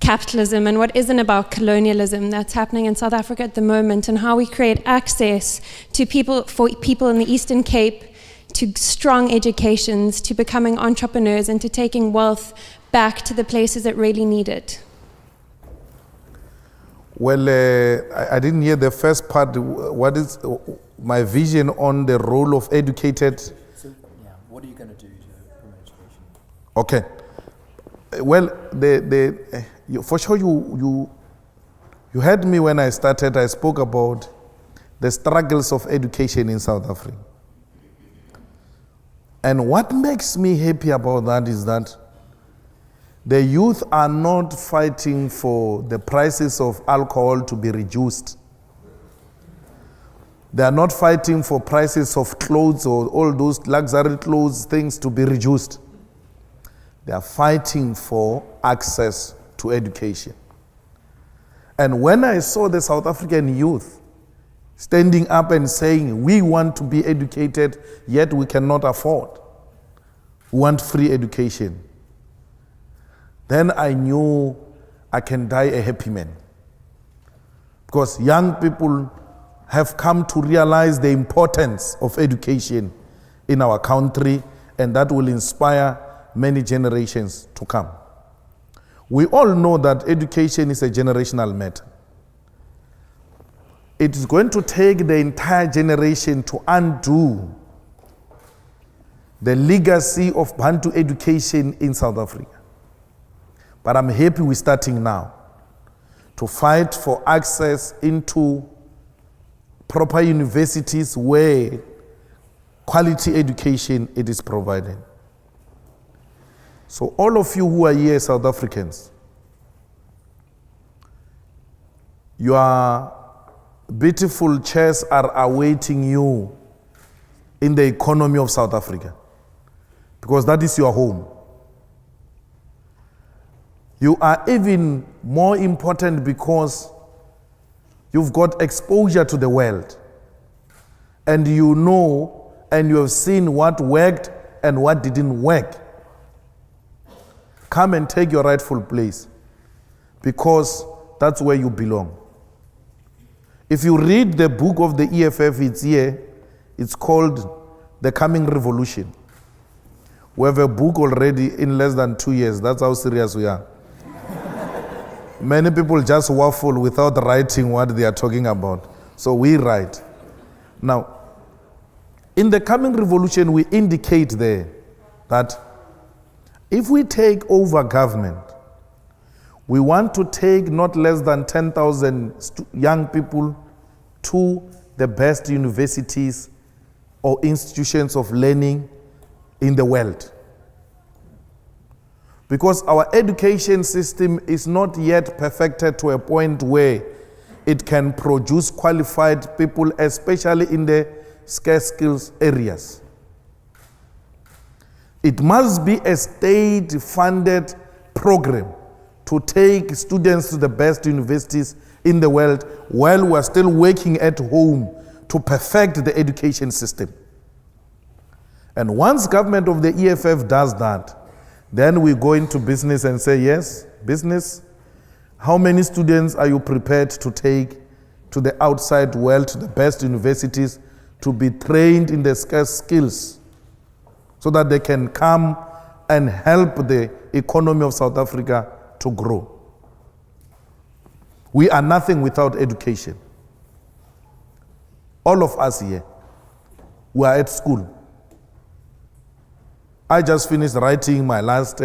capitalism and what isn't about colonialism that's happening in South Africa at the moment, and how we create access to for people in the Eastern Cape to strong educations, to becoming entrepreneurs, and to taking wealth back to the places that really need it. Well, I didn't hear the first part. What is my vision on the role of educated? So, yeah, what are you going to do to promote education? Okay. Well, for sure you heard me when I started. I spoke about the struggles of education in South Africa. And what makes me happy about that is that the youth are not fighting for the prices of alcohol to be reduced. They are not fighting for prices of clothes or all those luxury clothes things to be reduced. They are fighting for access to education. And when I saw the South African youth standing up and saying, we want to be educated, yet we cannot afford. We want free education. Then I knew I can die a happy man. Because young people have come to realize the importance of education in our country, and that will inspire many generations to come. We all know that education is a generational matter. It is going to take the entire generation to undo the legacy of Bantu education in South Africa. But I'm happy we're starting now to fight for access into proper universities where quality education it is provided. So all of you who are here, South Africans, your beautiful chairs are awaiting you in the economy of South Africa, because that is your home. You are even more important because you've got exposure to the world, and you know and you have seen what worked and what didn't work. Come and take your rightful place, because that's where you belong. If you read the book of the EFF, it's here. It's called The Coming Revolution. We have a book already in less than 2 years. That's how serious we are. Many people just waffle without writing what they are talking about. So we write. Now, in The Coming Revolution, we indicate there that if we take over government, we want to take not less than 10,000 young people to the best universities or institutions of learning in the world. Because our education system is not yet perfected to a point where it can produce qualified people, especially in the scarce skills areas. It must be a state-funded program to take students to the best universities in the world while we're still working at home to perfect the education system. And once government of the EFF does that, then we go into business and say, yes, business, how many students are you prepared to take to the outside world, to the best universities, to be trained in the scarce skills so that they can come and help the economy of South Africa to grow? We are nothing without education. All of us here, we are at school. I just finished writing my last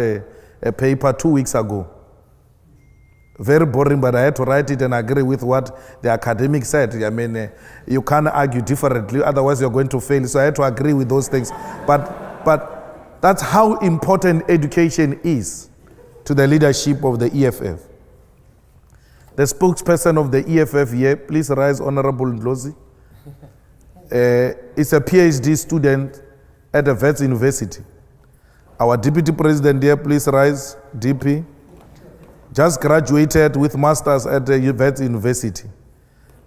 paper 2 weeks ago. Very boring, but I had to write it and agree with what the academic said. I mean, you can't argue differently, otherwise you're going to fail. So I had to agree with those things. But that's how important education is to the leadership of the EFF. The spokesperson of the EFF here, please rise, Honorable Ndlozi. Is a PhD student at the Wits University. Our Deputy President here, please rise, DP. Just graduated with masters at the Wits University.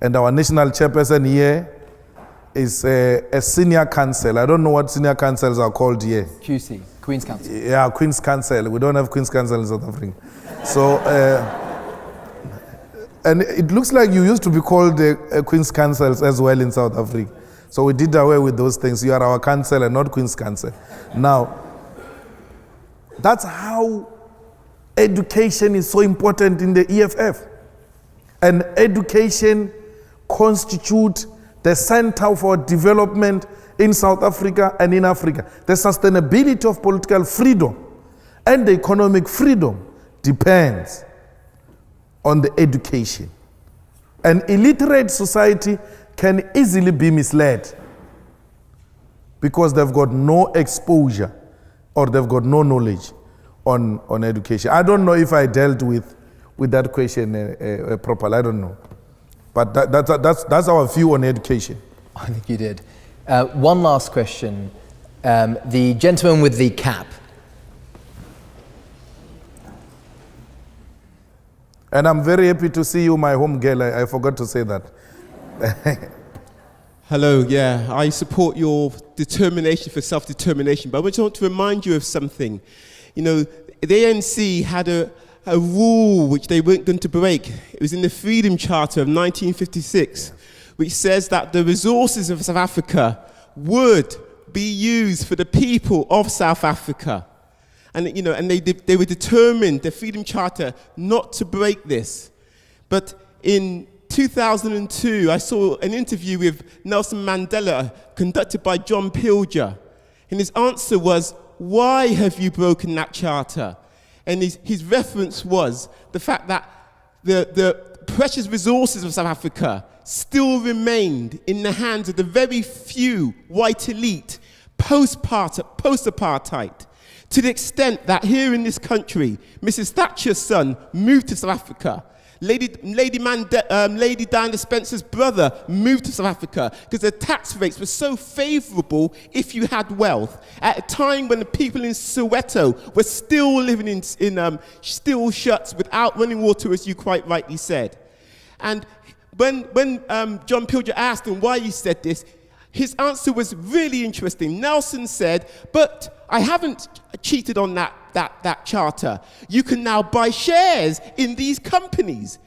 And our national chairperson here is a senior counsel. I don't know what senior counsels are called here. QC, Queen's Counsel. Yeah, Queen's Counsel. We don't have Queen's Counsel in South Africa. So, and it looks like you used to be called Queen's Counsels as well in South Africa. So we did away with those things. You are our counsel and not Queen's Counsel. Now, that's how education is so important in the EFF. And education constitutes the center for development in South Africa and in Africa. The sustainability of political freedom and the economic freedom depends on the education. An illiterate society can easily be misled because they've got no exposure or they've got no knowledge on education. I don't know if I dealt with that question properly. I don't know. But that's our view on education. I think you did. One last question. The gentleman with the cap. And I'm very happy to see you, my home girl. I forgot to say that. Hello, yeah, I support your determination for self-determination, but I just want to remind you of something. You know, the ANC had a rule which they weren't going to break. It was in the Freedom Charter of 1956, which says that the resources of South Africa would be used for the people of South Africa. And, you know, and they were determined, the Freedom Charter, not to break this. But in 2002, I saw an interview with Nelson Mandela conducted by John Pilger. And his answer was, why have you broken that charter? And his reference was the fact that the precious resources of South Africa still remained in the hands of the very few white elite post-apartheid. To the extent that here in this country, Mrs. Thatcher's son moved to South Africa. Lady Diana Spencer's brother moved to South Africa because the tax rates were so favorable if you had wealth. At a time when the people in Soweto were still living in steel shuts without running water, as you quite rightly said. And when John Pilger asked him why he said this, his answer was really interesting. Nelson said, but I haven't cheated on that charter. You can now buy shares in these companies.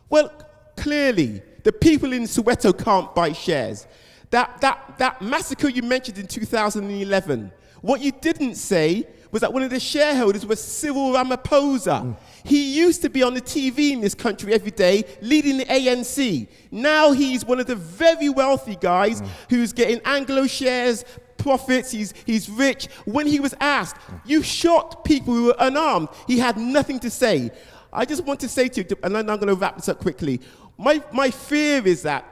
Well, clearly, the people in Soweto can't buy shares. That massacre you mentioned in 2011, what you didn't say was that one of the shareholders was Cyril Ramaphosa. He used to be on the TV in this country every day, leading the ANC. Now he's one of the very wealthy guys who's getting Anglo shares, profits, he's rich. When he was asked, you shot people who were unarmed, he had nothing to say. I just want to say to you, and then I'm going to wrap this up quickly, my fear is that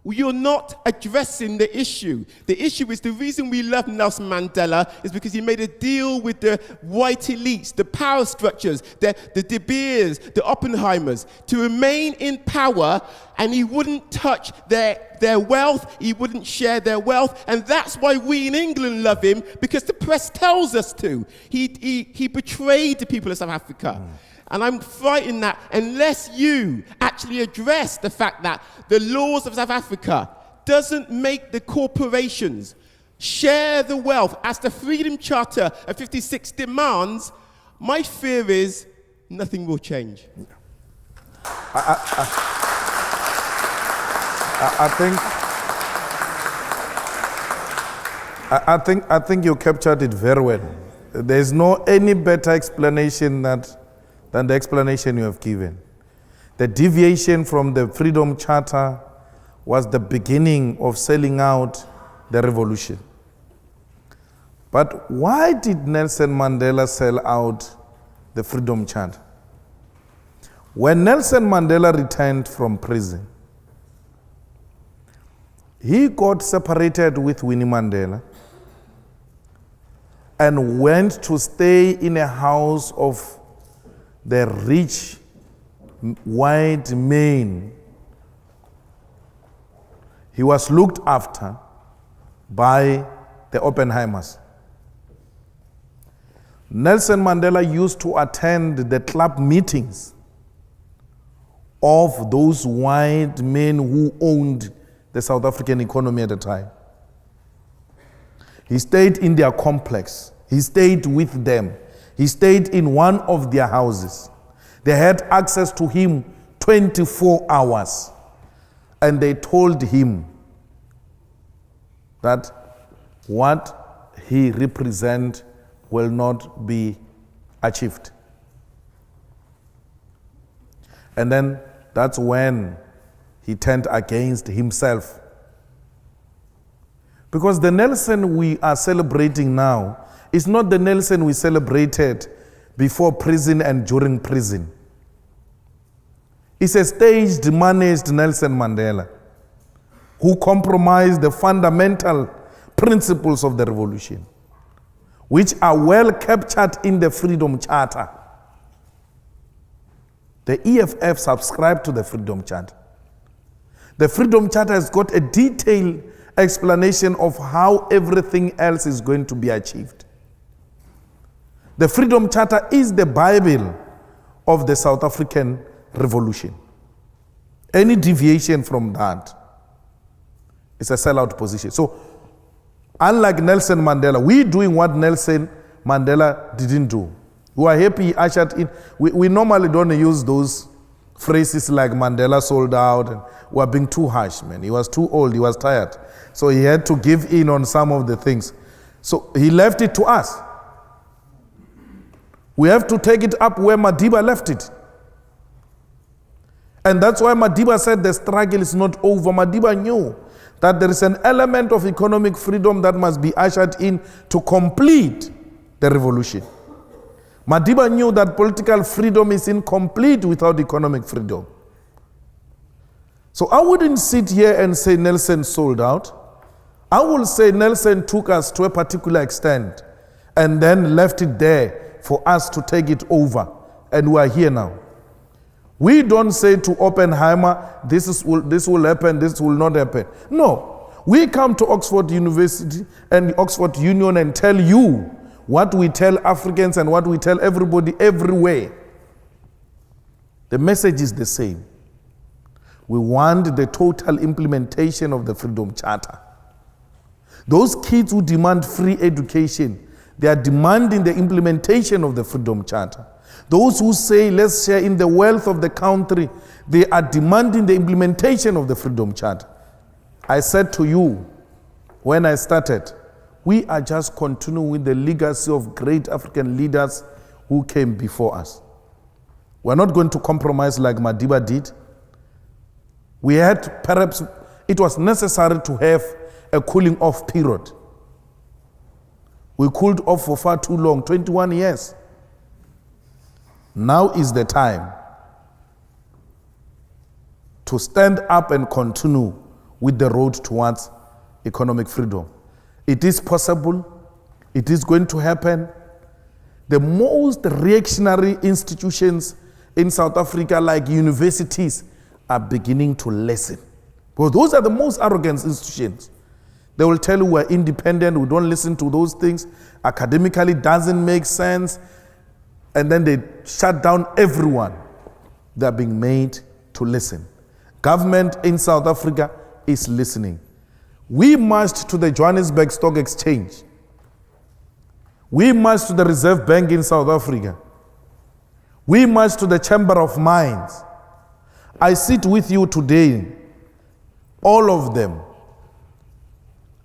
you're not addressing the issue. The issue is the reason we love Nelson Mandela is because he made a deal with the white elites, the power structures, the De Beers, the Oppenheimers, to remain in power, and he wouldn't touch their wealth, he wouldn't share their wealth, and that's why we in England love him, because the press tells us to. He betrayed the people of South Africa. And I'm frightened that unless you actually address the fact that the laws of South Africa doesn't make the corporations share the wealth as the Freedom Charter of 56 demands, my fear is nothing will change. I think you captured it very well. There's no any better explanation than the explanation you have given. The deviation from the Freedom Charter was the beginning of selling out the revolution. But why did Nelson Mandela sell out the Freedom Charter? When Nelson Mandela returned from prison, he got separated with Winnie Mandela and went to stay in a house of the rich white men. He was looked after by the Oppenheimers. Nelson Mandela used to attend the club meetings of those white men who owned the South African economy at the time. He stayed in their complex. He stayed with them. He stayed in one of their houses. They had access to him 24 hours. And they told him that what he represents will not be achieved. And then that's when he turned against himself. Because the Nelson we are celebrating now is not the Nelson we celebrated before prison and during prison. It's a staged, managed Nelson Mandela who compromised the fundamental principles of the revolution, which are well captured in the Freedom Charter. The EFF subscribed to the Freedom Charter. The Freedom Charter has got a detailed explanation of how everything else is going to be achieved. The Freedom Charter is the Bible of the South African Revolution. Any deviation from that is a sellout position. So, unlike Nelson Mandela, we're doing what Nelson Mandela didn't do. We are happy he ushered in. We normally don't use those phrases like Mandela sold out and we're being too harsh, man. He was too old, he was tired. So he had to give in on some of the things. So he left it to us. We have to take it up where Madiba left it. And that's why Madiba said the struggle is not over. Madiba knew that there is an element of economic freedom that must be ushered in to complete the revolution. Madiba knew that political freedom is incomplete without economic freedom. So I wouldn't sit here and say Nelson sold out. I will say Nelson took us to a particular extent and then left it there for us to take it over. And we are here now. We don't say to Oppenheimer, this will happen, this will not happen. No. We come to Oxford University and Oxford Union and tell you what we tell Africans and what we tell everybody everywhere. The message is the same. We want the total implementation of the Freedom Charter. Those kids who demand free education, they are demanding the implementation of the Freedom Charter. Those who say, let's share in the wealth of the country, they are demanding the implementation of the Freedom Charter. I said to you, when I started, we are just continuing with the legacy of great African leaders who came before us. We're not going to compromise like Madiba did. We had, perhaps, it was necessary to have a cooling off period. We cooled off for far too long, 21 years. Now is the time to stand up and continue with the road towards economic freedom. It is possible. It is going to happen. The most reactionary institutions in South Africa, like universities, are beginning to listen. Because those are the most arrogant institutions. They will tell you we're independent, we don't listen to those things. Academically doesn't make sense. And then they shut down everyone. They're being made to listen. Government in South Africa is listening. We marched to the Johannesburg Stock Exchange. We marched to the Reserve Bank in South Africa. We marched to the Chamber of Mines. I sit with you today. All of them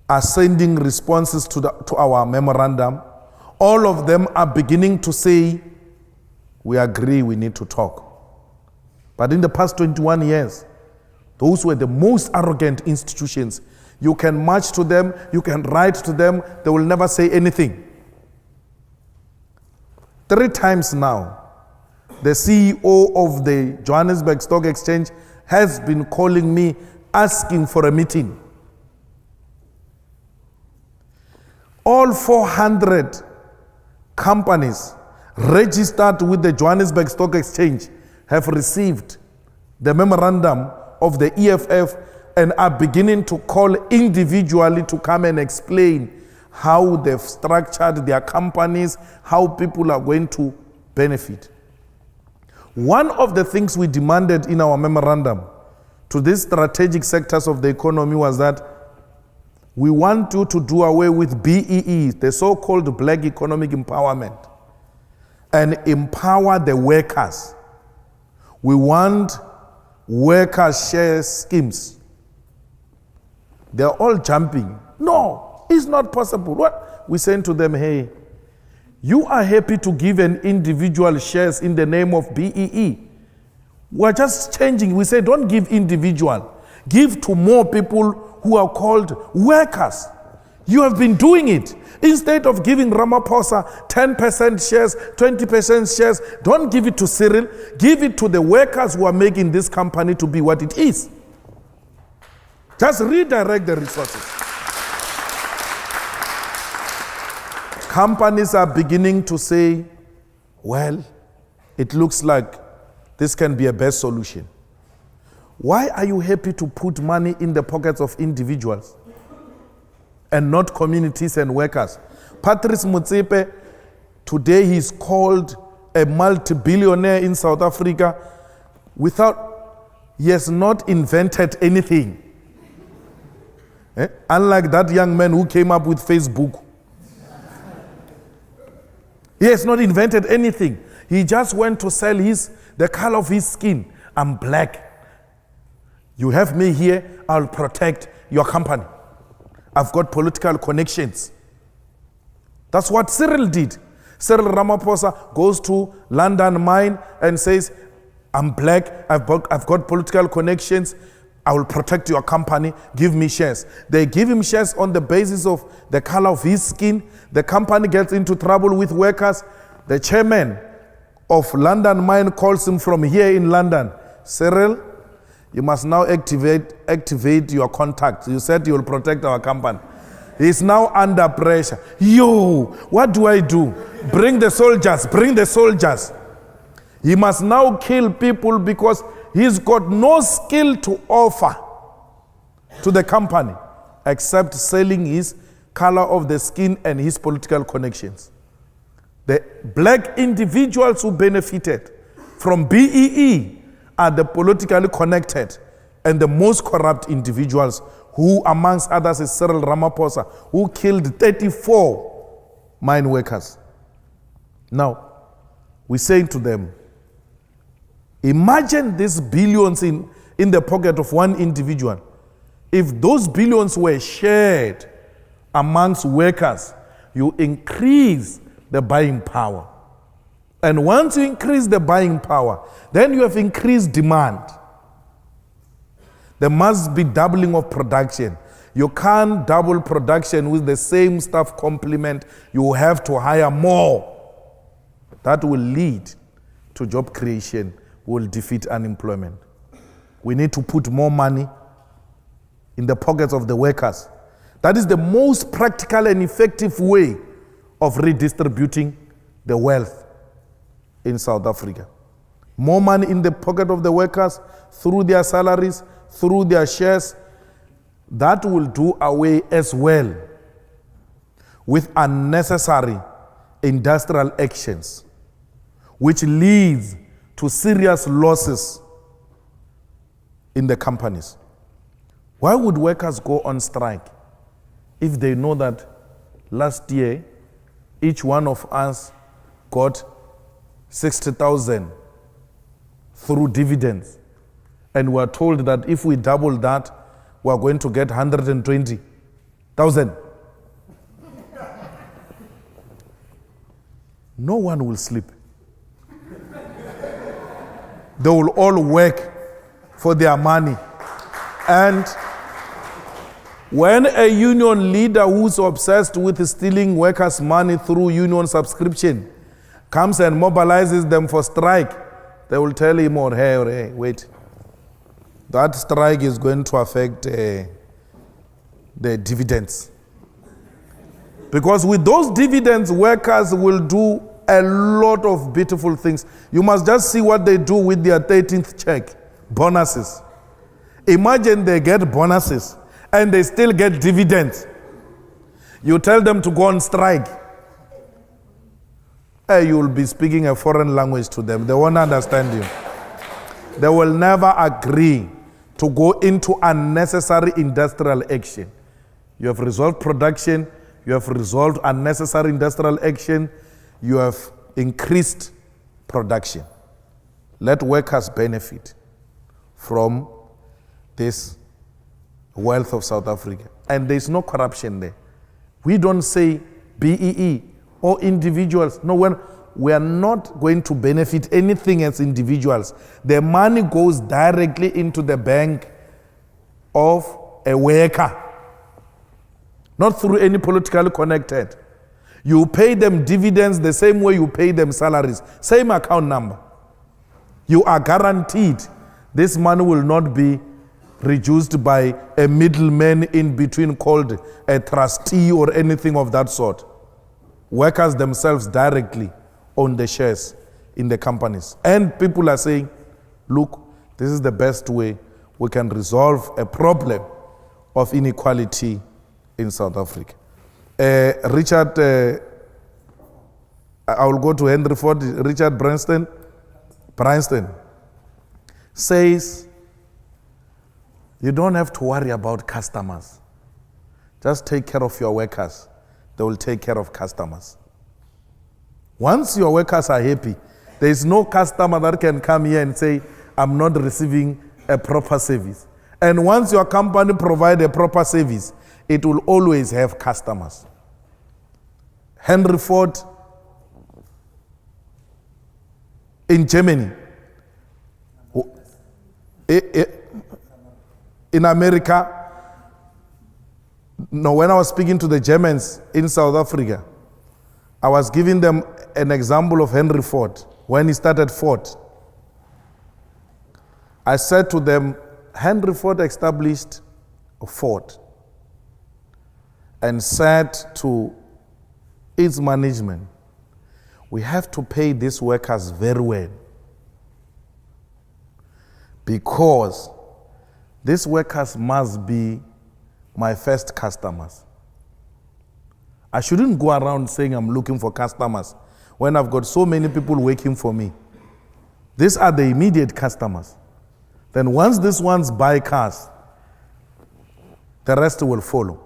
are sending responses to our memorandum. All of them are beginning to say, we agree, we need to talk. But in the past 21 years, Those were the most arrogant institutions. You can march to them, you can write to them, they will never say anything. 3 times now, the CEO of the Johannesburg Stock Exchange has been calling me, asking for a meeting. All 400 companies registered with the Johannesburg Stock Exchange have received the memorandum of the EFF and are beginning to call individually to come and explain how they've structured their companies, how people are going to benefit. One of the things we demanded in our memorandum to these strategic sectors of the economy was that we want you to do away with BEE, the so-called Black Economic Empowerment, and empower the workers. We want worker share schemes. They're all jumping. No, it's not possible. What? We saying to them, hey, you are happy to give an individual shares in the name of BEE. We're just changing. We say don't give individual. Give to more people who are called workers. You have been doing it. Instead of giving Ramaphosa 10% shares, 20% shares, don't give it to Cyril. Give it to the workers who are making this company to be what it is. Just redirect the resources. Companies are beginning to say, well, it looks like this can be a best solution. Why are you happy to put money in the pockets of individuals and not communities and workers? Patrice Motsepe, today he's called a multi-billionaire in South Africa he has not invented anything. Unlike that young man who came up with Facebook. He has not invented anything. He just went to sell the color of his skin. I'm black. You have me here, I'll protect your company. I've got political connections. That's what Cyril did. Cyril Ramaphosa goes to London Mine and says, I'm black, I've got political connections, I will protect your company, give me shares. They give him shares on the basis of the color of his skin. The company gets into trouble with workers. The chairman of London Mine calls him from here in London. Cyril, you must now activate your contact. You said you will protect our company. He's now under pressure. Yo, what do I do? Bring the soldiers, bring the soldiers. He must now kill people because he's got no skill to offer to the company except selling his color of the skin and his political connections. The black individuals who benefited from BEE are the politically connected and the most corrupt individuals who, amongst others, is Cyril Ramaphosa, who killed 34 mine workers. Now, we say to them, imagine these billions in the pocket of one individual. If those billions were shared amongst workers, you increase the buying power. And once you increase the buying power, then you have increased demand. There must be doubling of production. You can't double production with the same staff complement. You have to hire more. That will lead to job creation, will defeat unemployment. We need to put more money in the pockets of the workers. That is the most practical and effective way of redistributing the wealth in South Africa. More money in the pocket of the workers through their salaries, through their shares. That will do away as well with unnecessary industrial actions, which leads to serious losses in the companies. Why would workers go on strike if they know that last year each one of us got 60,000 through dividends, and we're told that if we double that, we're going to get 120,000? No one will sleep. They will all work for their money. And when a union leader who's obsessed with stealing workers' money through union subscription comes and mobilizes them for strike, they will tell him, or hey, wait, that strike is going to affect the dividends. Because with those dividends, workers will do a lot of beautiful things. You must just see what they do with their 13th check, bonuses. Imagine they get bonuses and they still get dividends. You tell them to go on strike. You will be speaking a foreign language to them. They won't understand you. They will never agree to go into unnecessary industrial action. You have resolved production. You have resolved unnecessary industrial action. You have increased production. Let workers benefit from this wealth of South Africa. And there's no corruption there. We don't say BEE or individuals. No, we are not going to benefit anything as individuals. The money goes directly into the bank of a worker, not through any politically connected. You pay them dividends the same way you pay them salaries, same account number. You are guaranteed this money will not be reduced by a middleman in between called a trustee or anything of that sort. Workers themselves directly own the shares in the companies. And people are saying, look, this is the best way we can resolve a problem of inequality in South Africa. Richard, I will go to Henry Ford. Richard Branson says, you don't have to worry about customers. Just take care of your workers. They will take care of customers. Once your workers are happy, there is no customer that can come here and say, I'm not receiving a proper service. And once your company provides a proper service, it will always have customers. Henry Ford in Germany, in America, no, when I was speaking to the Germans in South Africa, I was giving them an example of Henry Ford when he started Ford. I said to them, Henry Ford established Ford and said to its management, we have to pay these workers very well because these workers must be my first customers. I shouldn't go around saying I'm looking for customers when I've got so many people working for me. These are the immediate customers. Then once these ones buy cars, the rest will follow.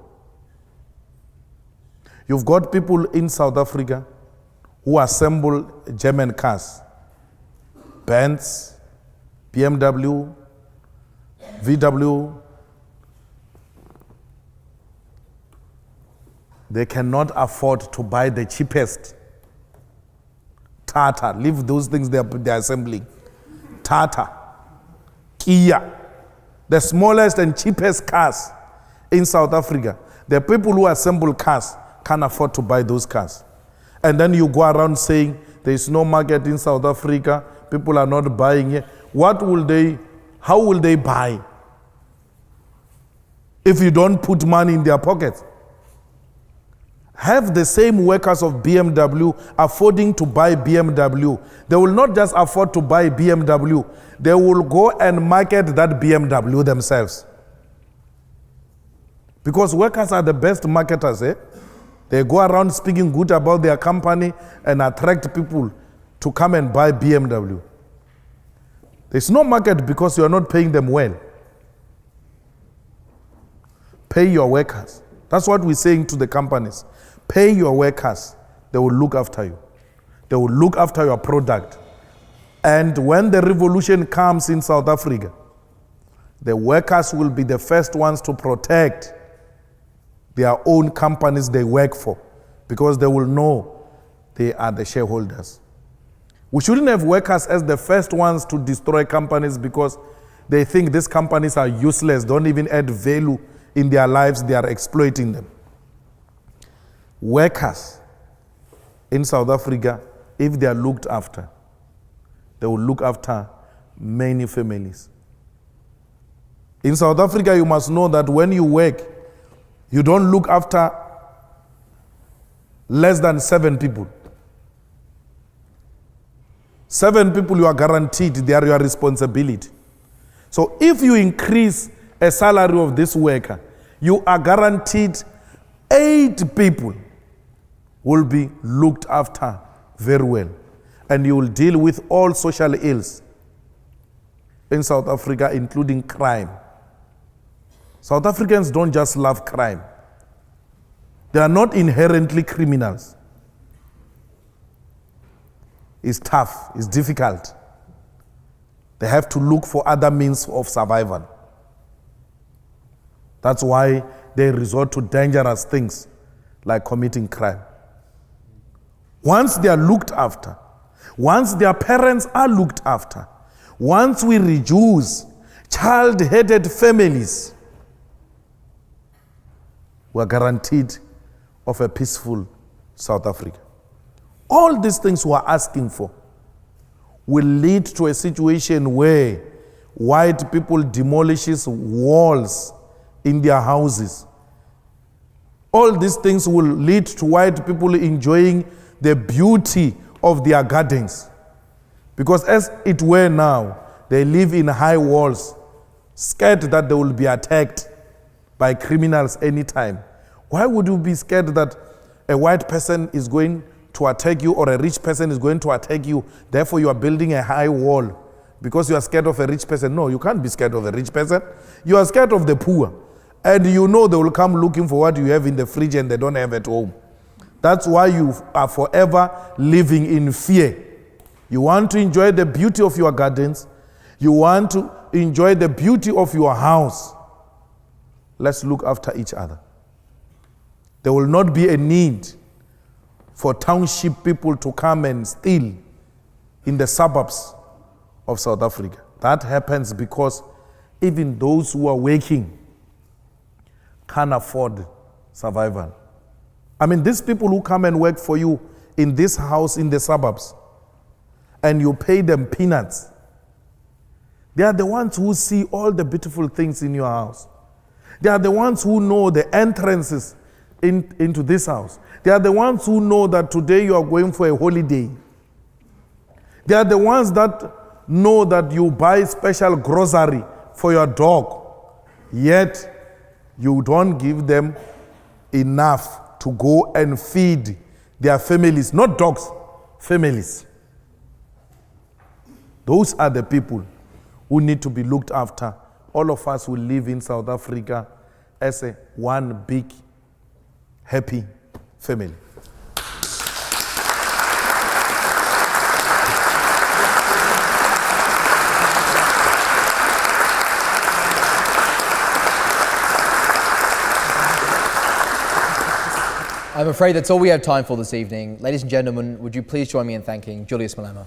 You've got people in South Africa who assemble German cars, Benz, BMW, VW. They cannot afford to buy the cheapest. Tata, leave those things they're assembling. Tata, Kia, the smallest and cheapest cars in South Africa. The people who assemble cars can't afford to buy those cars. And then you go around saying there is no market in South Africa, people are not buying it. How will they buy if you don't put money in their pockets? Have the same workers of BMW affording to buy BMW. They will not just afford to buy BMW, they will go and market that BMW themselves. Because workers are the best marketers, eh? They go around speaking good about their company and attract people to come and buy BMW. There's no market because you are not paying them well. Pay your workers. That's what we're saying to the companies. Pay your workers. They will look after you. They will look after your product. And when the revolution comes in South Africa, the workers will be the first ones to protect their own companies they work for, because they will know they are the shareholders. We shouldn't have workers as the first ones to destroy companies because They think these companies are useless, don't even add value in their lives, they are exploiting them. Workers in South Africa, if they are looked after, they will look after many families. In South Africa, you must know that when you work, you don't look after less than 7 people. 7 people you are guaranteed, they are your responsibility. So if you increase a salary of this worker, you are guaranteed 8 people will be looked after very well. And you will deal with all social ills in South Africa, including crime. South Africans don't just love crime. They are not inherently criminals. It's tough, it's difficult. They have to look for other means of survival. That's why they resort to dangerous things like committing crime. Once they are looked after, once their parents are looked after, once we reduce child-headed families, we are guaranteed of a peaceful South Africa. All these things we are asking for will lead to a situation where white people demolishes walls in their houses. All these things will lead to white people enjoying the beauty of their gardens. Because as it were now, they live in high walls, scared that they will be attacked by criminals anytime. Why would you be scared that a white person is going to attack you or a rich person is going to attack you, therefore you are building a high wall because you are scared of a rich person? No, you can't be scared of a rich person. You are scared of the poor. And you know they will come looking for what you have in the fridge and they don't have at home. That's why you are forever living in fear. You want to enjoy the beauty of your gardens. You want to enjoy the beauty of your house. Let's look after each other. There will not be a need for township people to come and steal in the suburbs of South Africa. That happens because even those who are working can't afford survival. I mean, these people who come and work for you in this house in the suburbs, and you pay them peanuts, they are the ones who see all the beautiful things in your house. They are the ones who know the entrances into this house. They are the ones who know that today you are going for a holiday. They are the ones that know that you buy special grocery for your dog, yet you don't give them enough to go and feed their families, not dogs, families. Those are the people who need to be looked after. All of us will live in South Africa as a one big, happy family. I'm afraid that's all we have time for this evening. Ladies and gentlemen, would you please join me in thanking Julius Malema?